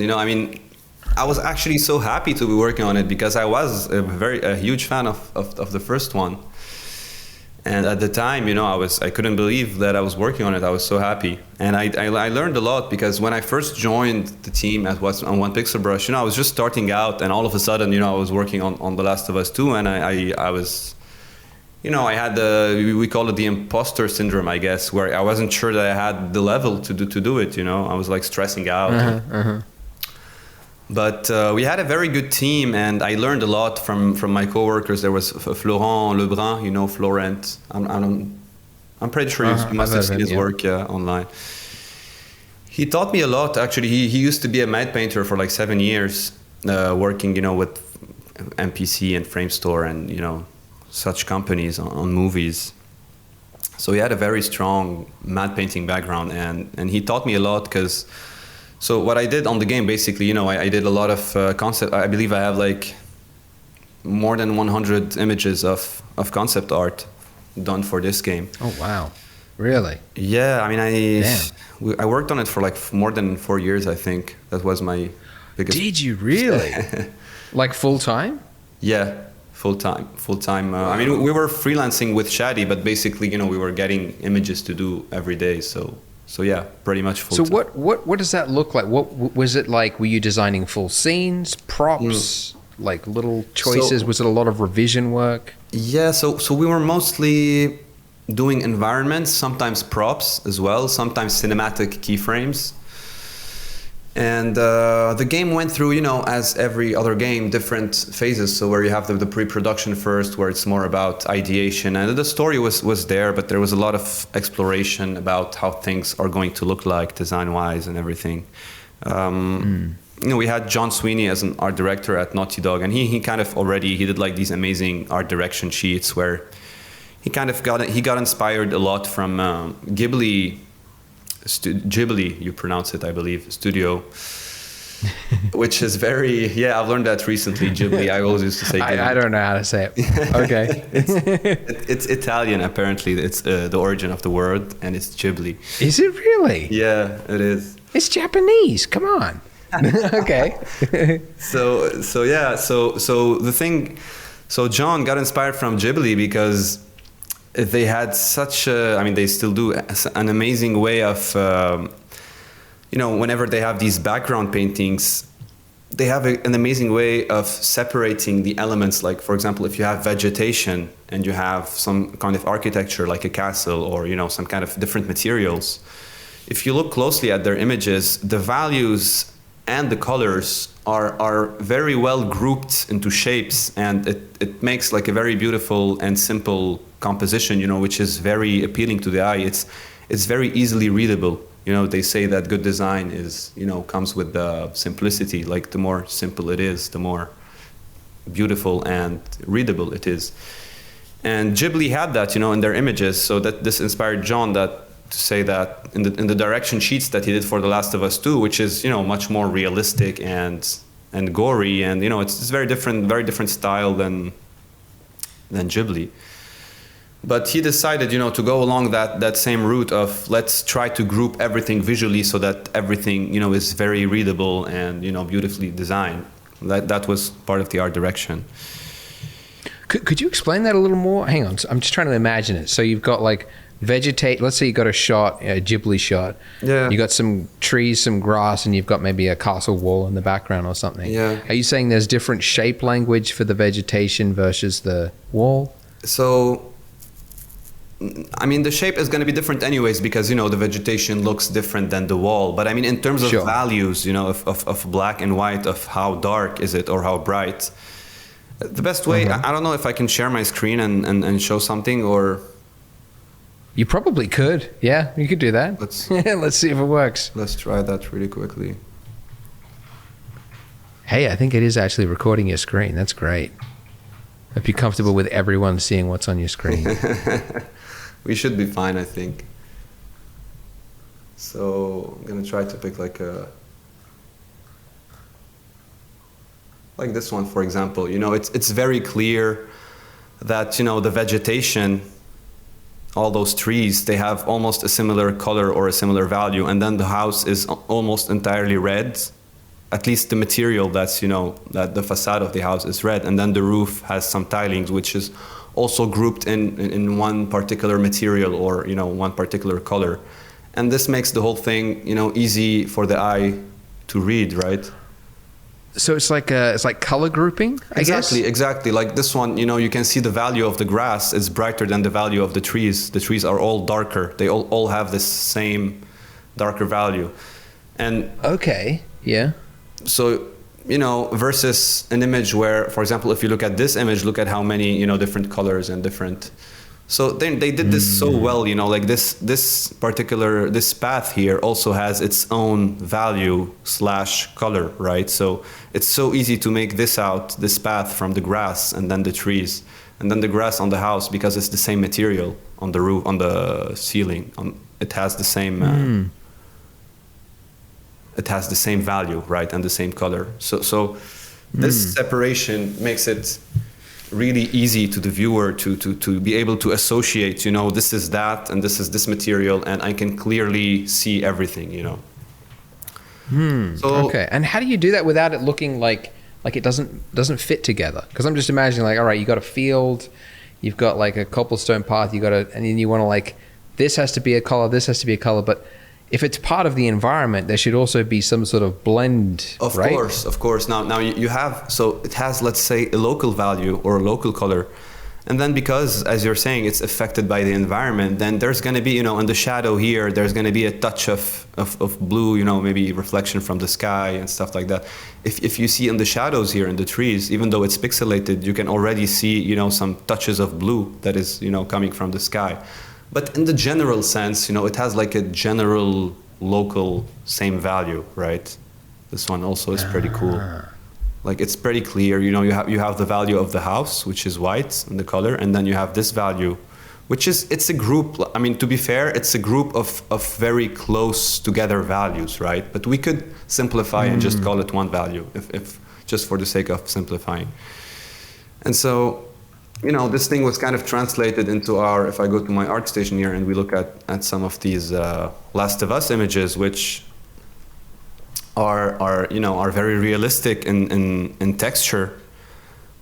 I was actually so happy to be working on it because I was a huge fan of the first one. And at the time, I couldn't believe that I was working on it. I was so happy. And I learned a lot because when I first joined the team on One Pixel Brush, I was just starting out, and all of a sudden, I was working on The Last of Us 2, and I was, I had we call it the imposter syndrome, I guess, where I wasn't sure that I had the level to do it, I was stressing out. But we had a very good team, and I learned a lot from my coworkers. There was Florent Lebrun, Florent. I'm pretty sure you must have seen his work online. He taught me a lot, actually. He used to be a matte painter for 7 years, working, with MPC and Framestore and, such companies on movies. So he had a very strong matte painting background, and he taught me a lot because... So what I did on the game, basically, I did a lot of concept. I believe I have more than 100 images of concept art done for this game. Oh, wow. Really? Yeah, I worked on it for more than 4 years, I think. That was my biggest... Did you really? Full time? Yeah, full time. We were freelancing with Shadi, but basically, we were getting images to do every day, So yeah, pretty much full time. So what does that look like? What was it like? Were you designing full scenes, props, little choices? Was it a lot of revision work? Yeah, so we were mostly doing environments, sometimes props as well, sometimes cinematic keyframes. And the game went through, as every other game, different phases. So where you have the pre-production first, where it's more about ideation. And the story was there, but there was a lot of exploration about how things are going to look like design-wise and everything. We had John Sweeney as an art director at Naughty Dog, and he kind of he did these amazing art direction sheets where he kind of got inspired a lot from Ghibli, you pronounce it, I believe, Studio, which is I've learned that recently, Ghibli. I always used to say Ghibli. I don't know how to say it. Okay. It's Italian, apparently. It's the origin of the word, and it's Ghibli. Is it really? Yeah, it is. It's Japanese. Come on. Okay. So John got inspired from Ghibli because they had such they still do an amazing way of whenever they have these background paintings, they have an amazing way of separating the elements. Like, for example, if you have vegetation and you have some kind of architecture like a castle or, you know, some kind of different materials, if you look closely at their images, the values and the colors are very well grouped into shapes, and it makes like a very beautiful and simple composition, you know, which is very appealing to the eye. It's very easily readable. You know, they say that good design is, you know, comes with the simplicity. Like, the more simple it is, the more beautiful and readable it is. And Ghibli had that, you know, in their images. So that this inspired John to say that in the direction sheets that he did for The Last of Us 2, which is, you know, much more realistic and gory, and, you know, it's very different style than Ghibli. But he decided, you know, to go along that same route of, let's try to group everything visually so that everything, you know, is very readable and, you know, beautifully designed. That was part of the art direction. Could you explain that a little more? Hang on, I'm just trying to imagine it. So you've got like let's say you got a shot, a Ghibli shot. Yeah. You got some trees, some grass, and you've got maybe a castle wall in the background or something. Yeah. Are you saying there's different shape language for the vegetation versus the wall? So, I mean, the shape is going to be different anyways, because, you know, the vegetation looks different than the wall. But I mean, in terms of values, you know, of black and white, of how dark is it or how bright, the best way, I don't know if I can share my screen and show something, or... You probably could. Yeah, you could do that. Let's see if it works. Let's try that really quickly. Hey, I think it is actually recording your screen. That's great. Hope you're comfortable with everyone seeing what's on your screen. We should be fine, I think. So I'm gonna try to pick like this one, for example. You know, it's very clear that, you know, the vegetation, all those trees, they have almost a similar color or a similar value, and then the house is almost entirely red. At least the material that's, you know, that the facade of the house is red, and then the roof has some tilings, which is also grouped in one particular material or, you know, one particular color. And this makes the whole thing, you know, easy for the eye to read, right? So it's like color grouping, I guess? Exactly. Like this one, you know, you can see the value of the grass is brighter than the value of the trees. The trees are all darker. They all have this same darker value. And okay, yeah. So, you know, versus an image where, for example, if you look at this image, look at how many, you know, different colors and different. So they did this so well, you know, like this path here also has its own value / color, right? So it's so easy to make this path from the grass and then the trees and then the grass on the house, because it's the same material on the roof, on the ceiling. It has the same. It has the same value, right, and the same color. So this separation makes it really easy to the viewer to be able to associate, you know, this is that and this is this material, and I can clearly see everything, you know. So, okay, and how do you do that without it looking like it doesn't fit together? Because I'm just imagining, like, all right, you got a field, you've got like a cobblestone path, and then you want to, like, this has to be a color, this has to be a color, but if it's part of the environment, there should also be some sort of blend, right? Of course. Now you have, so it has, let's say, a local value or a local color. And then because, as you're saying, it's affected by the environment, then there's going to be, you know, in the shadow here, there's going to be a touch of blue, you know, maybe reflection from the sky and stuff like that. If you see in the shadows here in the trees, even though it's pixelated, you can already see, you know, some touches of blue that is, you know, coming from the sky. But in the general sense, you know, it has like a general local same value, right? This one also is pretty cool. Like, it's pretty clear, you know, you have the value of the house, which is white in the color, and then you have this value, which is, it's a group. I mean, to be fair, it's a group of very close together values, right? But we could simplify and just call it one value, if just for the sake of simplifying. And so, you know, this thing was kind of translated into our, if I go to my ArtStation here and we look at some of these Last of Us images, which are very realistic in texture.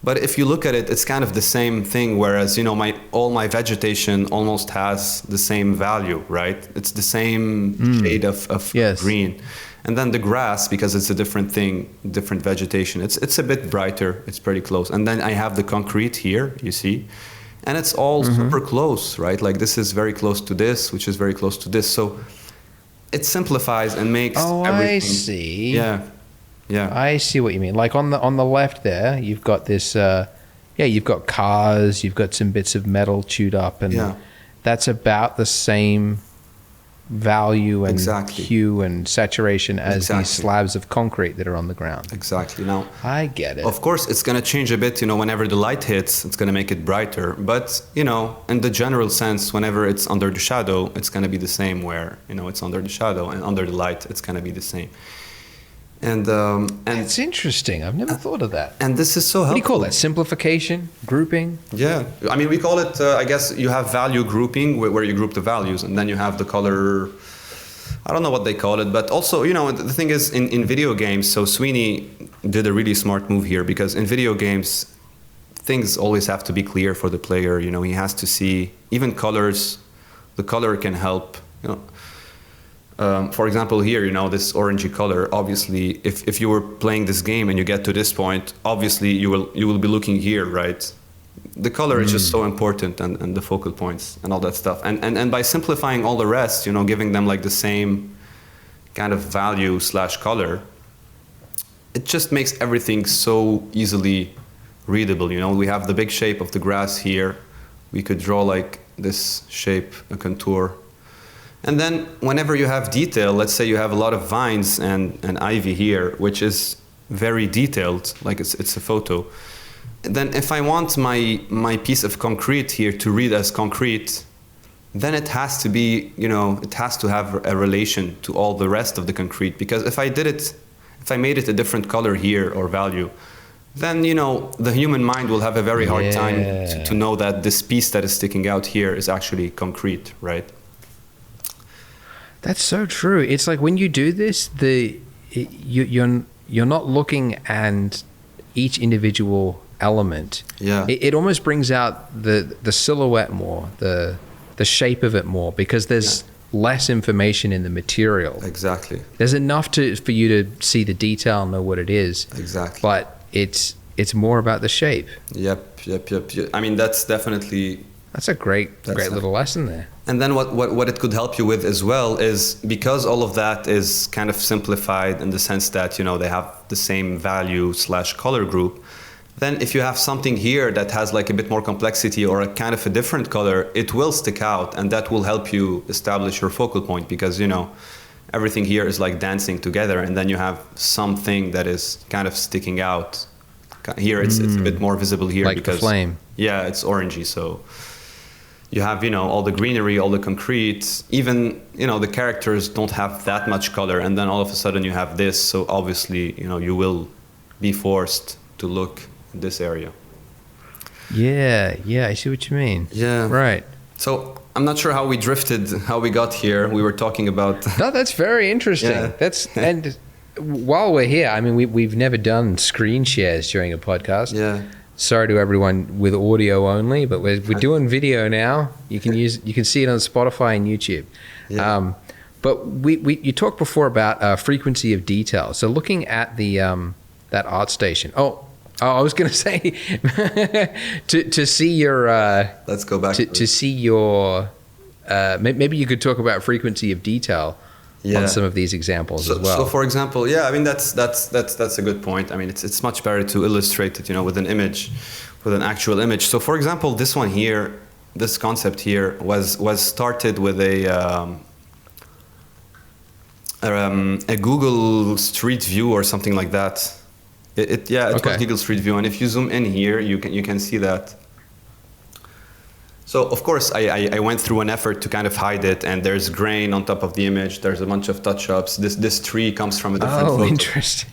But if you look at it, it's kind of the same thing, whereas, you know, all my vegetation almost has the same value, right? It's the same shade of yes. green. And then the grass, because it's a different thing, different vegetation, it's a bit brighter, it's pretty close. And then I have the concrete here, you see, and it's all super close, right? Like this is very close to this, which is very close to this. So it simplifies and makes everything. I see. Yeah. Yeah. I see what you mean. Like on the left there, you've got this you've got cars, you've got some bits of metal chewed up, and that's about the same value and hue and saturation as these slabs of concrete that are on the ground. Exactly. Now, I get it. Of course, it's going to change a bit, whenever the light hits, it's going to make it brighter. But, in the general sense, whenever it's under the shadow, it's going to be the same where, it's under the shadow, and under the light, it's going to be the same. And it's interesting. I've never thought of that. And this is so helpful. What do you call that? Simplification? Grouping? Yeah. I mean, we call it, I guess, you have value grouping, where you group the values, and then you have the color. I don't know what they call it, but also, the thing is, in video games, so Sweeney did a really smart move here, because in video games, things always have to be clear for the player. He has to see, even colors, the color can help, for example, here, this orangey color, obviously, if you were playing this game and you get to this point, obviously you will be looking here, right? The color is just so important, and the focal points and all that stuff. And by simplifying all the rest, giving them like the same kind of value / color, it just makes everything so easily readable. We have the big shape of the grass here. We could draw like this shape, a contour. And then whenever you have detail, let's say you have a lot of vines and ivy here, which is very detailed, like it's a photo. Then if I want my piece of concrete here to read as concrete, then it has to be, it has to have a relation to all the rest of the concrete. Because if I made it a different color here or value, then, the human mind will have a very hard time to know that this piece that is sticking out here is actually concrete, right? That's so true. It's like when you do this, you're not looking at each individual element. Yeah. It almost brings out the silhouette more, the shape of it more, because there's less information in the material. Exactly. There's enough for you to see the detail and know what it is. Exactly. But it's more about the shape. Yep. I mean, that's definitely... That's a great little lesson there. And then what it could help you with as well is, because all of that is kind of simplified in the sense that, they have the same value / color group, then if you have something here that has like a bit more complexity or a kind of a different color, it will stick out, and that will help you establish your focal point, because, everything here is like dancing together, and then you have something that is kind of sticking out. Here it's a bit more visible here, like because the flame. Yeah, it's orangey, so you have, all the greenery, all the concrete, even, the characters don't have that much color, and then all of a sudden you have this, so obviously, you will be forced to look in this area. Yeah, I see what you mean. Yeah. Right. So I'm not sure how we got here. We were talking about... No, that's very interesting. Yeah. And while we're here, I mean, we've never done screen shares during a podcast. Yeah. Sorry to everyone with audio only, but we're doing video now. You can see it on Spotify and YouTube. Yeah. But you talked before about frequency of detail. So looking at the that art station. Oh, I was going to say to see your. Let's go back to see your. Maybe you could talk about frequency of detail. On some of these examples as well. So for example, I mean, that's a good point. I mean, it's much better to illustrate it, with an image, with an actual image. So for example, this one here, this concept here was started with a Google Street View or something like that. It was Google Street View, and if you zoom in here, you can see that. So of course I went through an effort to kind of hide it, and there's grain on top of the image. There's a bunch of touch-ups. This tree comes from a different photo. Oh, interesting.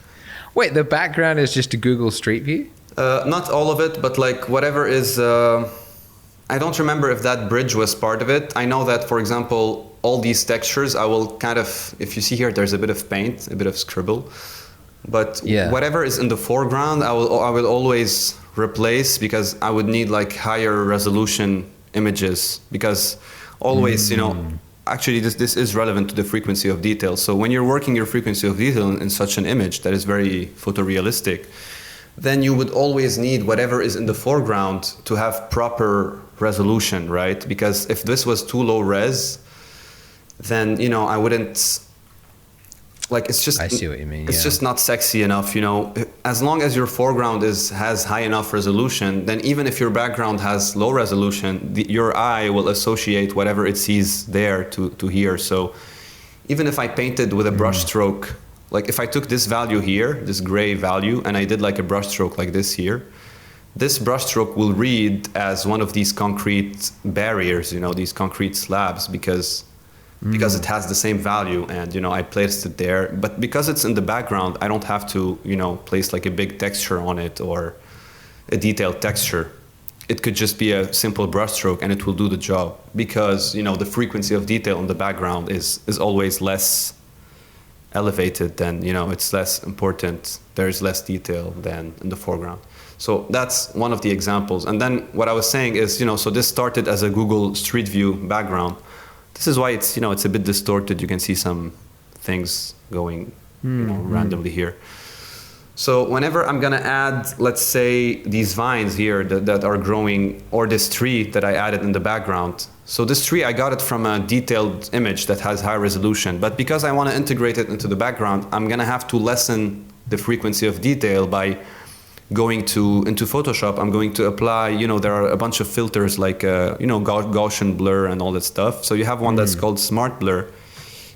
Wait, the background is just a Google Street View? Not all of it, but like whatever is. I don't remember if that bridge was part of it. I know that, for example, all these textures, I will kind of, if you see here, there's a bit of paint, a bit of scribble. But whatever is in the foreground, I will always replace, because I would need like higher resolution images, because always, actually this is relevant to the frequency of detail. So when you're working your frequency of detail in such an image that is very photorealistic, then you would always need whatever is in the foreground to have proper resolution, right? Because if this was too low res, then, you know, I wouldn't, like, it's just, I see what you mean. It's just not sexy enough, you know. As long as your foreground has high enough resolution, then even if your background has low resolution, your eye will associate whatever it sees there to here. So even if I painted with a brush stroke, like if I took this value here, this gray value, and I did like a brush stroke like this here, this brush stroke will read as one of these concrete barriers, you know, these concrete slabs, because it has the same value, and, you know, I placed it there. But because it's in the background, I don't have to, you know, place like a big texture on it or a detailed texture. It could just be a simple brushstroke and it will do the job, because, you know, the frequency of detail in the background is always less elevated than, you know, it's less important. There's less detail than in the foreground. So that's one of the examples. And then what I was saying is, you know, so this started as a Google Street View background. This is why it's, you know, it's a bit distorted. You can see some things going, you know, randomly here. So whenever I'm gonna add, let's say, these vines here that are growing, or this tree that I added in the background. So this tree, I got it from a detailed image that has high resolution. But because I wanna integrate it into the background, I'm gonna have to lessen the frequency of detail by going into Photoshop. I'm going to apply, you know, there are a bunch of filters like, you know, Gaussian blur and all that stuff. So you have one that's called Smart Blur,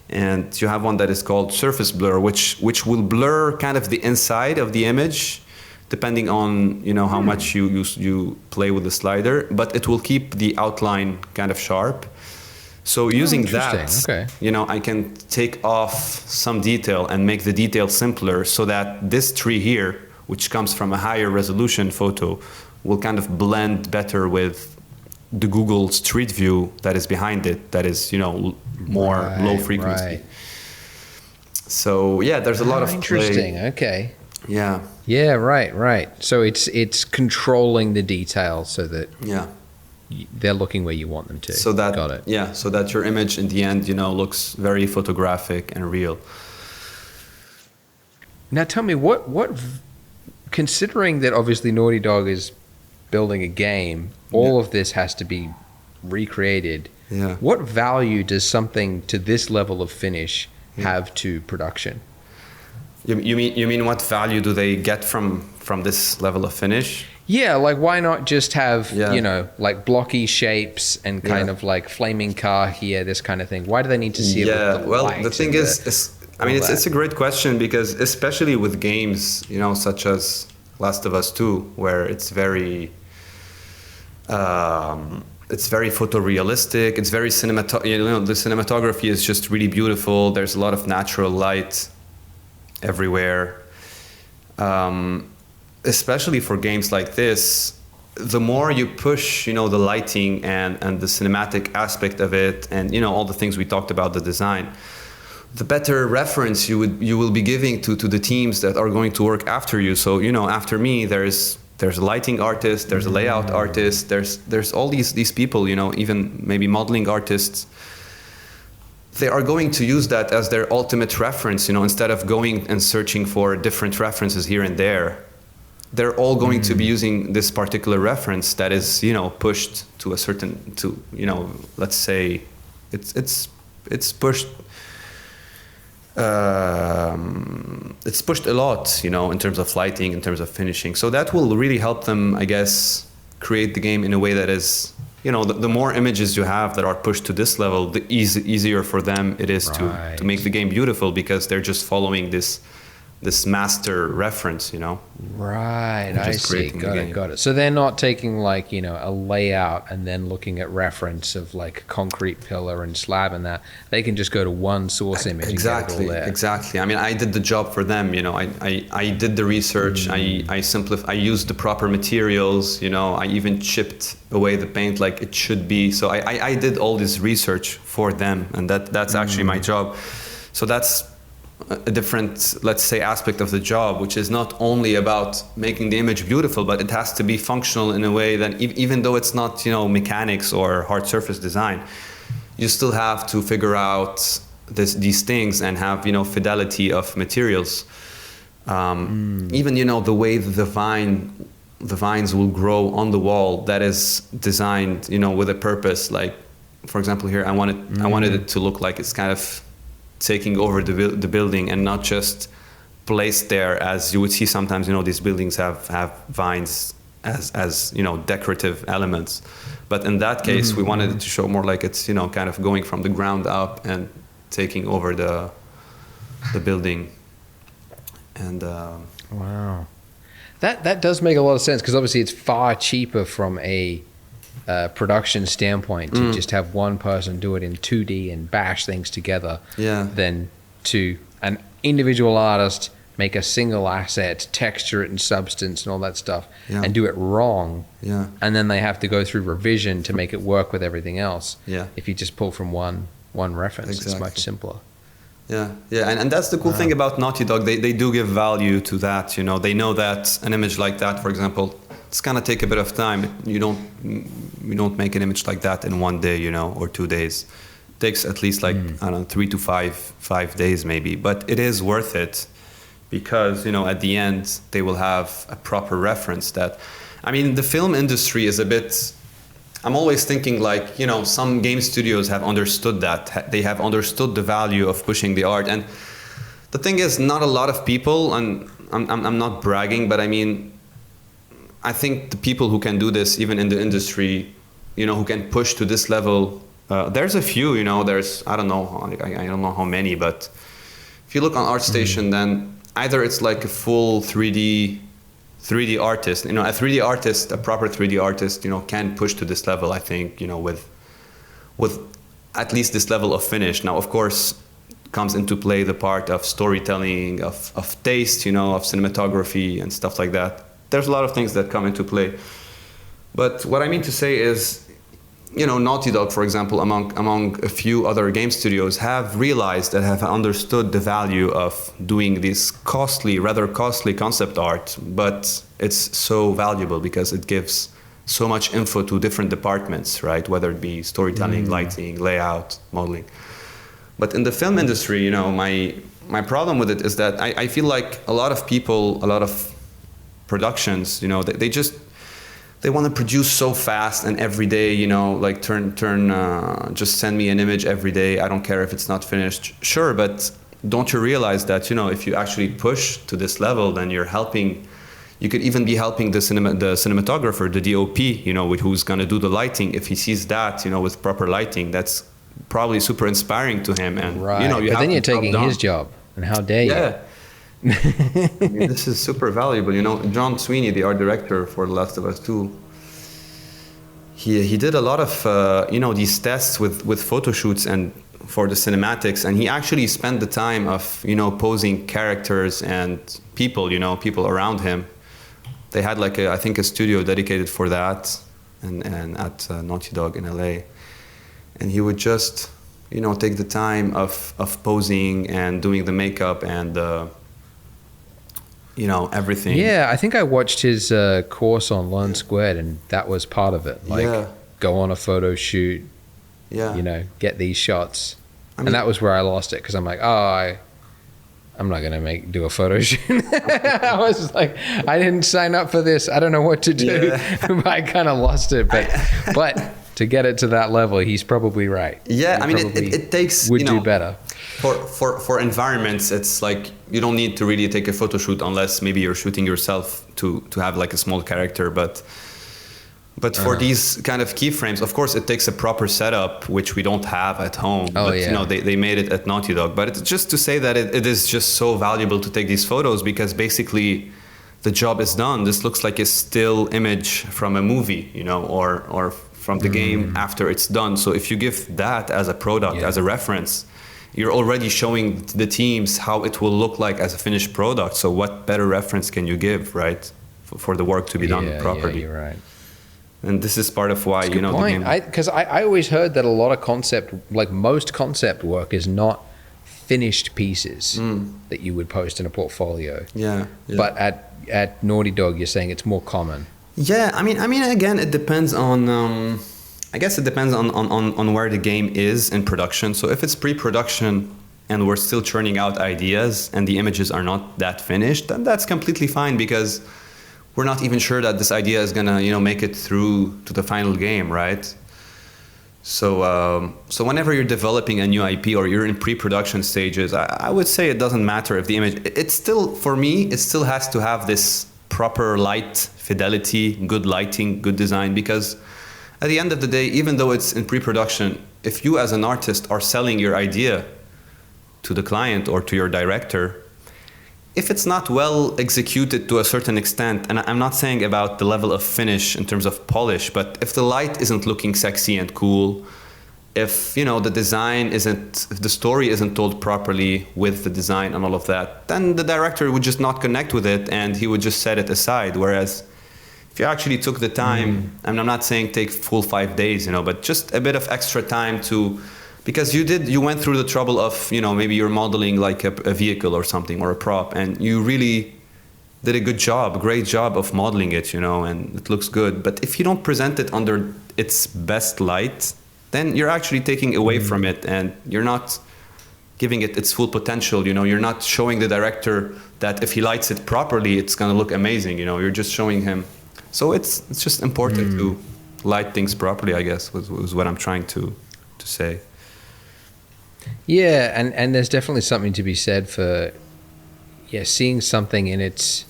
and you have one that is called Surface Blur, which will blur kind of the inside of the image, depending on, you know, how much you play with the slider, but it will keep the outline kind of sharp. So using that, you know, I can take off some detail and make the detail simpler, so that this tree here, which comes from a higher resolution photo, will kind of blend better with the Google Street View that is behind it, that is, you know, more low frequency. Right. So yeah, there's a lot of interesting play. Okay. Yeah. Yeah, right. So it's controlling the detail so that they're looking where you want them to. So that, got it. Yeah, so that your image in the end, you know, looks very photographic and real. Now tell me, what considering that obviously Naughty Dog is building a game, all of this has to be recreated. Yeah. What value does something to this level of finish have to production? You mean what value do they get from this level of finish? Yeah, like why not just have, you know, like blocky shapes and kind of like flaming car here, this kind of thing? Why do they need to see it with the light? The thing is I mean, it's a great question, because especially with games, you know, such as Last of Us 2, where it's very photorealistic. It's very you know, the cinematography is just really beautiful. There's a lot of natural light everywhere. Especially for games like this, the more you push, you know, the lighting and the cinematic aspect of it, and, you know, all the things we talked about, the design, the better reference you will be giving to the teams that are going to work after you. So, you know, after me, there's a lighting artist, there's a layout artist, there's all these people, you know, even maybe modeling artists. They are going to use that as their ultimate reference, you know, instead of going and searching for different references here and there. They're all going to be using this particular reference that is, you know, pushed to a certain, you know, let's say it's pushed. It's pushed a lot, you know, in terms of lighting, in terms of finishing. So that will really help them, I guess, create the game in a way that is, you know, the more images you have that are pushed to this level, the easier for them it is to make the game beautiful, because they're just following this master reference, you know. Right, I see. Got it. So they're not taking like, you know, a layout and then looking at reference of like concrete pillar and slab and that. They can just go to one source image and get it all there. Exactly. I mean, I did the job for them, you know. I did the research. I used the proper materials, you know. I even chipped away the paint like it should be. So I did all this research for them, and that's actually my job. So that's a different, let's say, aspect of the job, which is not only about making the image beautiful, but it has to be functional in a way that even though it's not, you know, mechanics or hard surface design, you still have to figure out these things and have, you know, fidelity of materials. Even, you know, the way the vines will grow on the wall, that is designed, you know, with a purpose. Like, for example, here I wanted it to look like it's kind of taking over the building and not just placed there as you would see sometimes. You know, these buildings have vines as you know, decorative elements, but in that case we wanted it to show more like it's, you know, kind of going from the ground up and taking over the building. And wow, that does make a lot of sense, because obviously it's far cheaper from a production standpoint to just have one person do it in 2D and bash things together, than to an individual artist make a single asset, texture it in substance and all that stuff, and do it wrong, and then they have to go through revision to make it work with everything else. If you just pull from one reference, it's much simpler. And that's the cool thing about Naughty Dog. They do give value to that. You know, they know that an image like that, for example, it's gonna take a bit of time. You don't make an image like that in 1 day, you know, or 2 days. It takes at least like I don't know, 3 to 5 days maybe. But it is worth it, because, you know, at the end they will have a proper reference. That, I mean, the film industry is a bit, I'm always thinking like, you know, some game studios have understood that. They have understood the value of pushing the art. And the thing is, not a lot of people, and I'm not bragging, but I mean, I think the people who can do this, even in the industry, you know, who can push to this level, there's a few, you know, there's, I don't know, I don't know how many, but if you look on ArtStation, then either it's like a full 3D artist, you know, a 3D artist, a proper 3D artist, you know, can push to this level, I think, you know, with at least this level of finish. Now, of course, comes into play the part of storytelling, of taste, you know, of cinematography and stuff like that. There's a lot of things that come into play. But what I mean to say is, you know, Naughty Dog, for example, among a few other game studios, have realized and have understood the value of doing this rather costly concept art, but it's so valuable because it gives so much info to different departments, right? Whether it be storytelling, lighting, layout, modeling. But in the film industry, you know, my problem with it is that I feel like a lot of people, a lot of productions, you know, they want to produce so fast and every day, you know, like just send me an image every day. I don't care if it's not finished. Sure, but don't you realize that, you know, if you actually push to this level, then you could even be helping the cinematographer, the DOP, you know, who's going to do the lighting. If he sees that, you know, with proper lighting, that's probably super inspiring to him. And, you know, but then you're taking his job, and how dare you? I mean, this is super valuable. You know, John Sweeney, the art director for The Last of Us 2, he did a lot of you know, these tests with photo shoots and for the cinematics, and he actually spent the time of, you know, posing characters and people, you know, people around him. They had like I think a studio dedicated for that, and at Naughty Dog in LA, and he would just, you know, take the time of posing and doing the makeup and you know, everything. Yeah, I think I watched his course on Learn Squared, and that was part of it. Like, go on a photo shoot, you know, get these shots. I mean, and that was where I lost it, because I'm like, I'm not gonna do a photo shoot. I was just like, I didn't sign up for this. I don't know what to do. I kind of lost it, but to get it to that level, he's probably right. Yeah, I mean, it takes, would you know, do better. For environments, it's like you don't need to really take a photo shoot unless maybe you're shooting yourself to have like a small character. But for these kind of keyframes, of course, it takes a proper setup, which we don't have at home. You know, they made it at Naughty Dog. But it's just to say that it is just so valuable to take these photos, because basically the job is done. This looks like a still image from a movie, you know, or from the game after it's done. So if you give that as a product, as a reference, you're already showing the teams how it will look like as a finished product. So what better reference can you give, right, for the work to be done properly? Yeah, you're right. And this is part of why, you know, because I always heard that a lot of most concept work is not finished pieces that you would post in a portfolio. Yeah. But at Naughty Dog, you're saying it's more common. Yeah, I mean, again, it depends on I guess it depends on where the game is in production. So if it's pre-production and we're still churning out ideas and the images are not that finished, then that's completely fine, because we're not even sure that this idea is gonna, make it through to the final game, right? So whenever you're developing a new IP or you're in pre-production stages, I would say it doesn't matter if the image, it's still, for me, it still has to have this proper light fidelity, good lighting, good design, because at the end of the day, even though it's in pre-production, if you as an artist are selling your idea to the client or to your director, if it's not well executed to a certain extent, and I'm not saying about the level of finish in terms of polish, but if the light isn't looking sexy and cool, if the design isn't, if the story isn't told properly with the design and all of that, then the director would just not connect with it and he would just set it aside. Whereas if you actually took the time, and I'm not saying take full 5 days, but just a bit of extra time to, because you went through the trouble of, maybe you're modeling like a vehicle or something or a prop, and you really did a great job of modeling it, and it looks good. But if you don't present it under its best light, then you're actually taking away from it, and you're not giving it its full potential. You're not showing the director that if he lights it properly, it's gonna look amazing. You're just showing him. So it's just important to light things properly, I guess, was what I'm trying to say. Yeah, and there's definitely something to be said for seeing something in its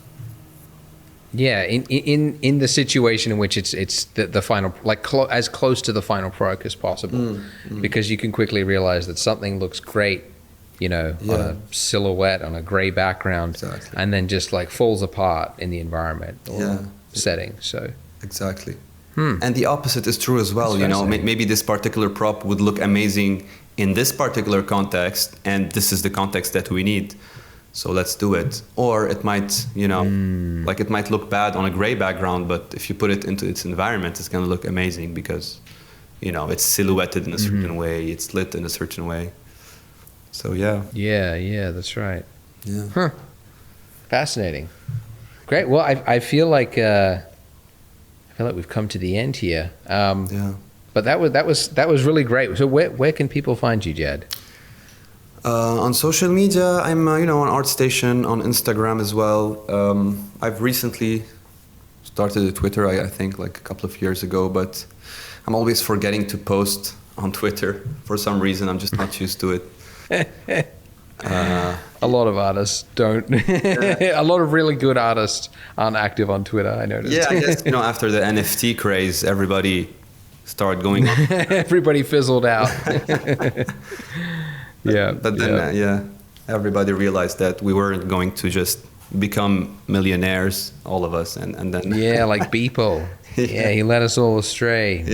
in the situation in which it's the final, like as close to the final product as possible, because you can quickly realize that something looks great, on a silhouette on a gray background, exactly, and then just like falls apart in the environment or setting. So exactly. And the opposite is true as well. Maybe this particular prop would look amazing in this particular context, and this is the context that we need, so let's do it. Or it might, like it might look bad on a gray background, but if you put it into its environment, it's going to look amazing because, it's silhouetted in a certain way, it's lit in a certain way. So yeah, that's right. Yeah. Fascinating. Great. Well, I feel like we've come to the end here. But that was really great. So where can people find you, Jad? On social media, I'm on ArtStation, on Instagram as well. I've recently started a Twitter, I think like a couple of years ago, but I'm always forgetting to post on Twitter for some reason. I'm just not used to it. A lot of artists don't. A lot of really good artists aren't active on Twitter, I noticed. Yeah, I guess, after the NFT craze, everybody started going on. Everybody fizzled out. But then, everybody realized that we weren't going to just become millionaires, all of us, and then... Yeah, like Beeple. He led us all astray.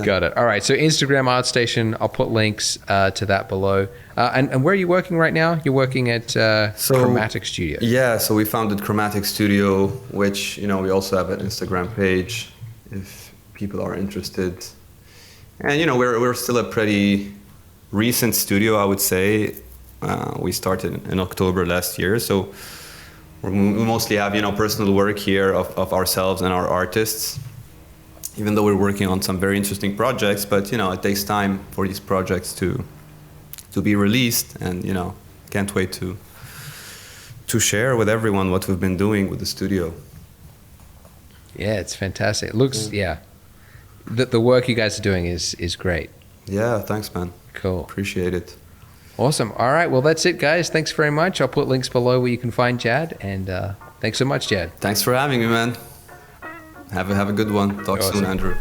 Got it. All right. So Instagram, ArtStation. I'll put links to that below. And where are you working right now? You're working at Chromatic Studio. Yeah. So we founded Chromatic Studio, which we also have an Instagram page if people are interested. And we're still a pretty recent studio, I would say. We started in October last year, so we mostly have personal work here of ourselves and our artists. Even though we're working on some very interesting projects, but it takes time for these projects to be released, and can't wait to share with everyone what we've been doing with the studio. Yeah, it's fantastic. It looks the work you guys are doing is great. Yeah, thanks, man. Cool. Appreciate it. Awesome. All right, well that's it, guys. Thanks very much. I'll put links below where you can find Jad, and thanks so much, Jad. Thanks for having me, man. Have a good one. Talk soon, Andrew.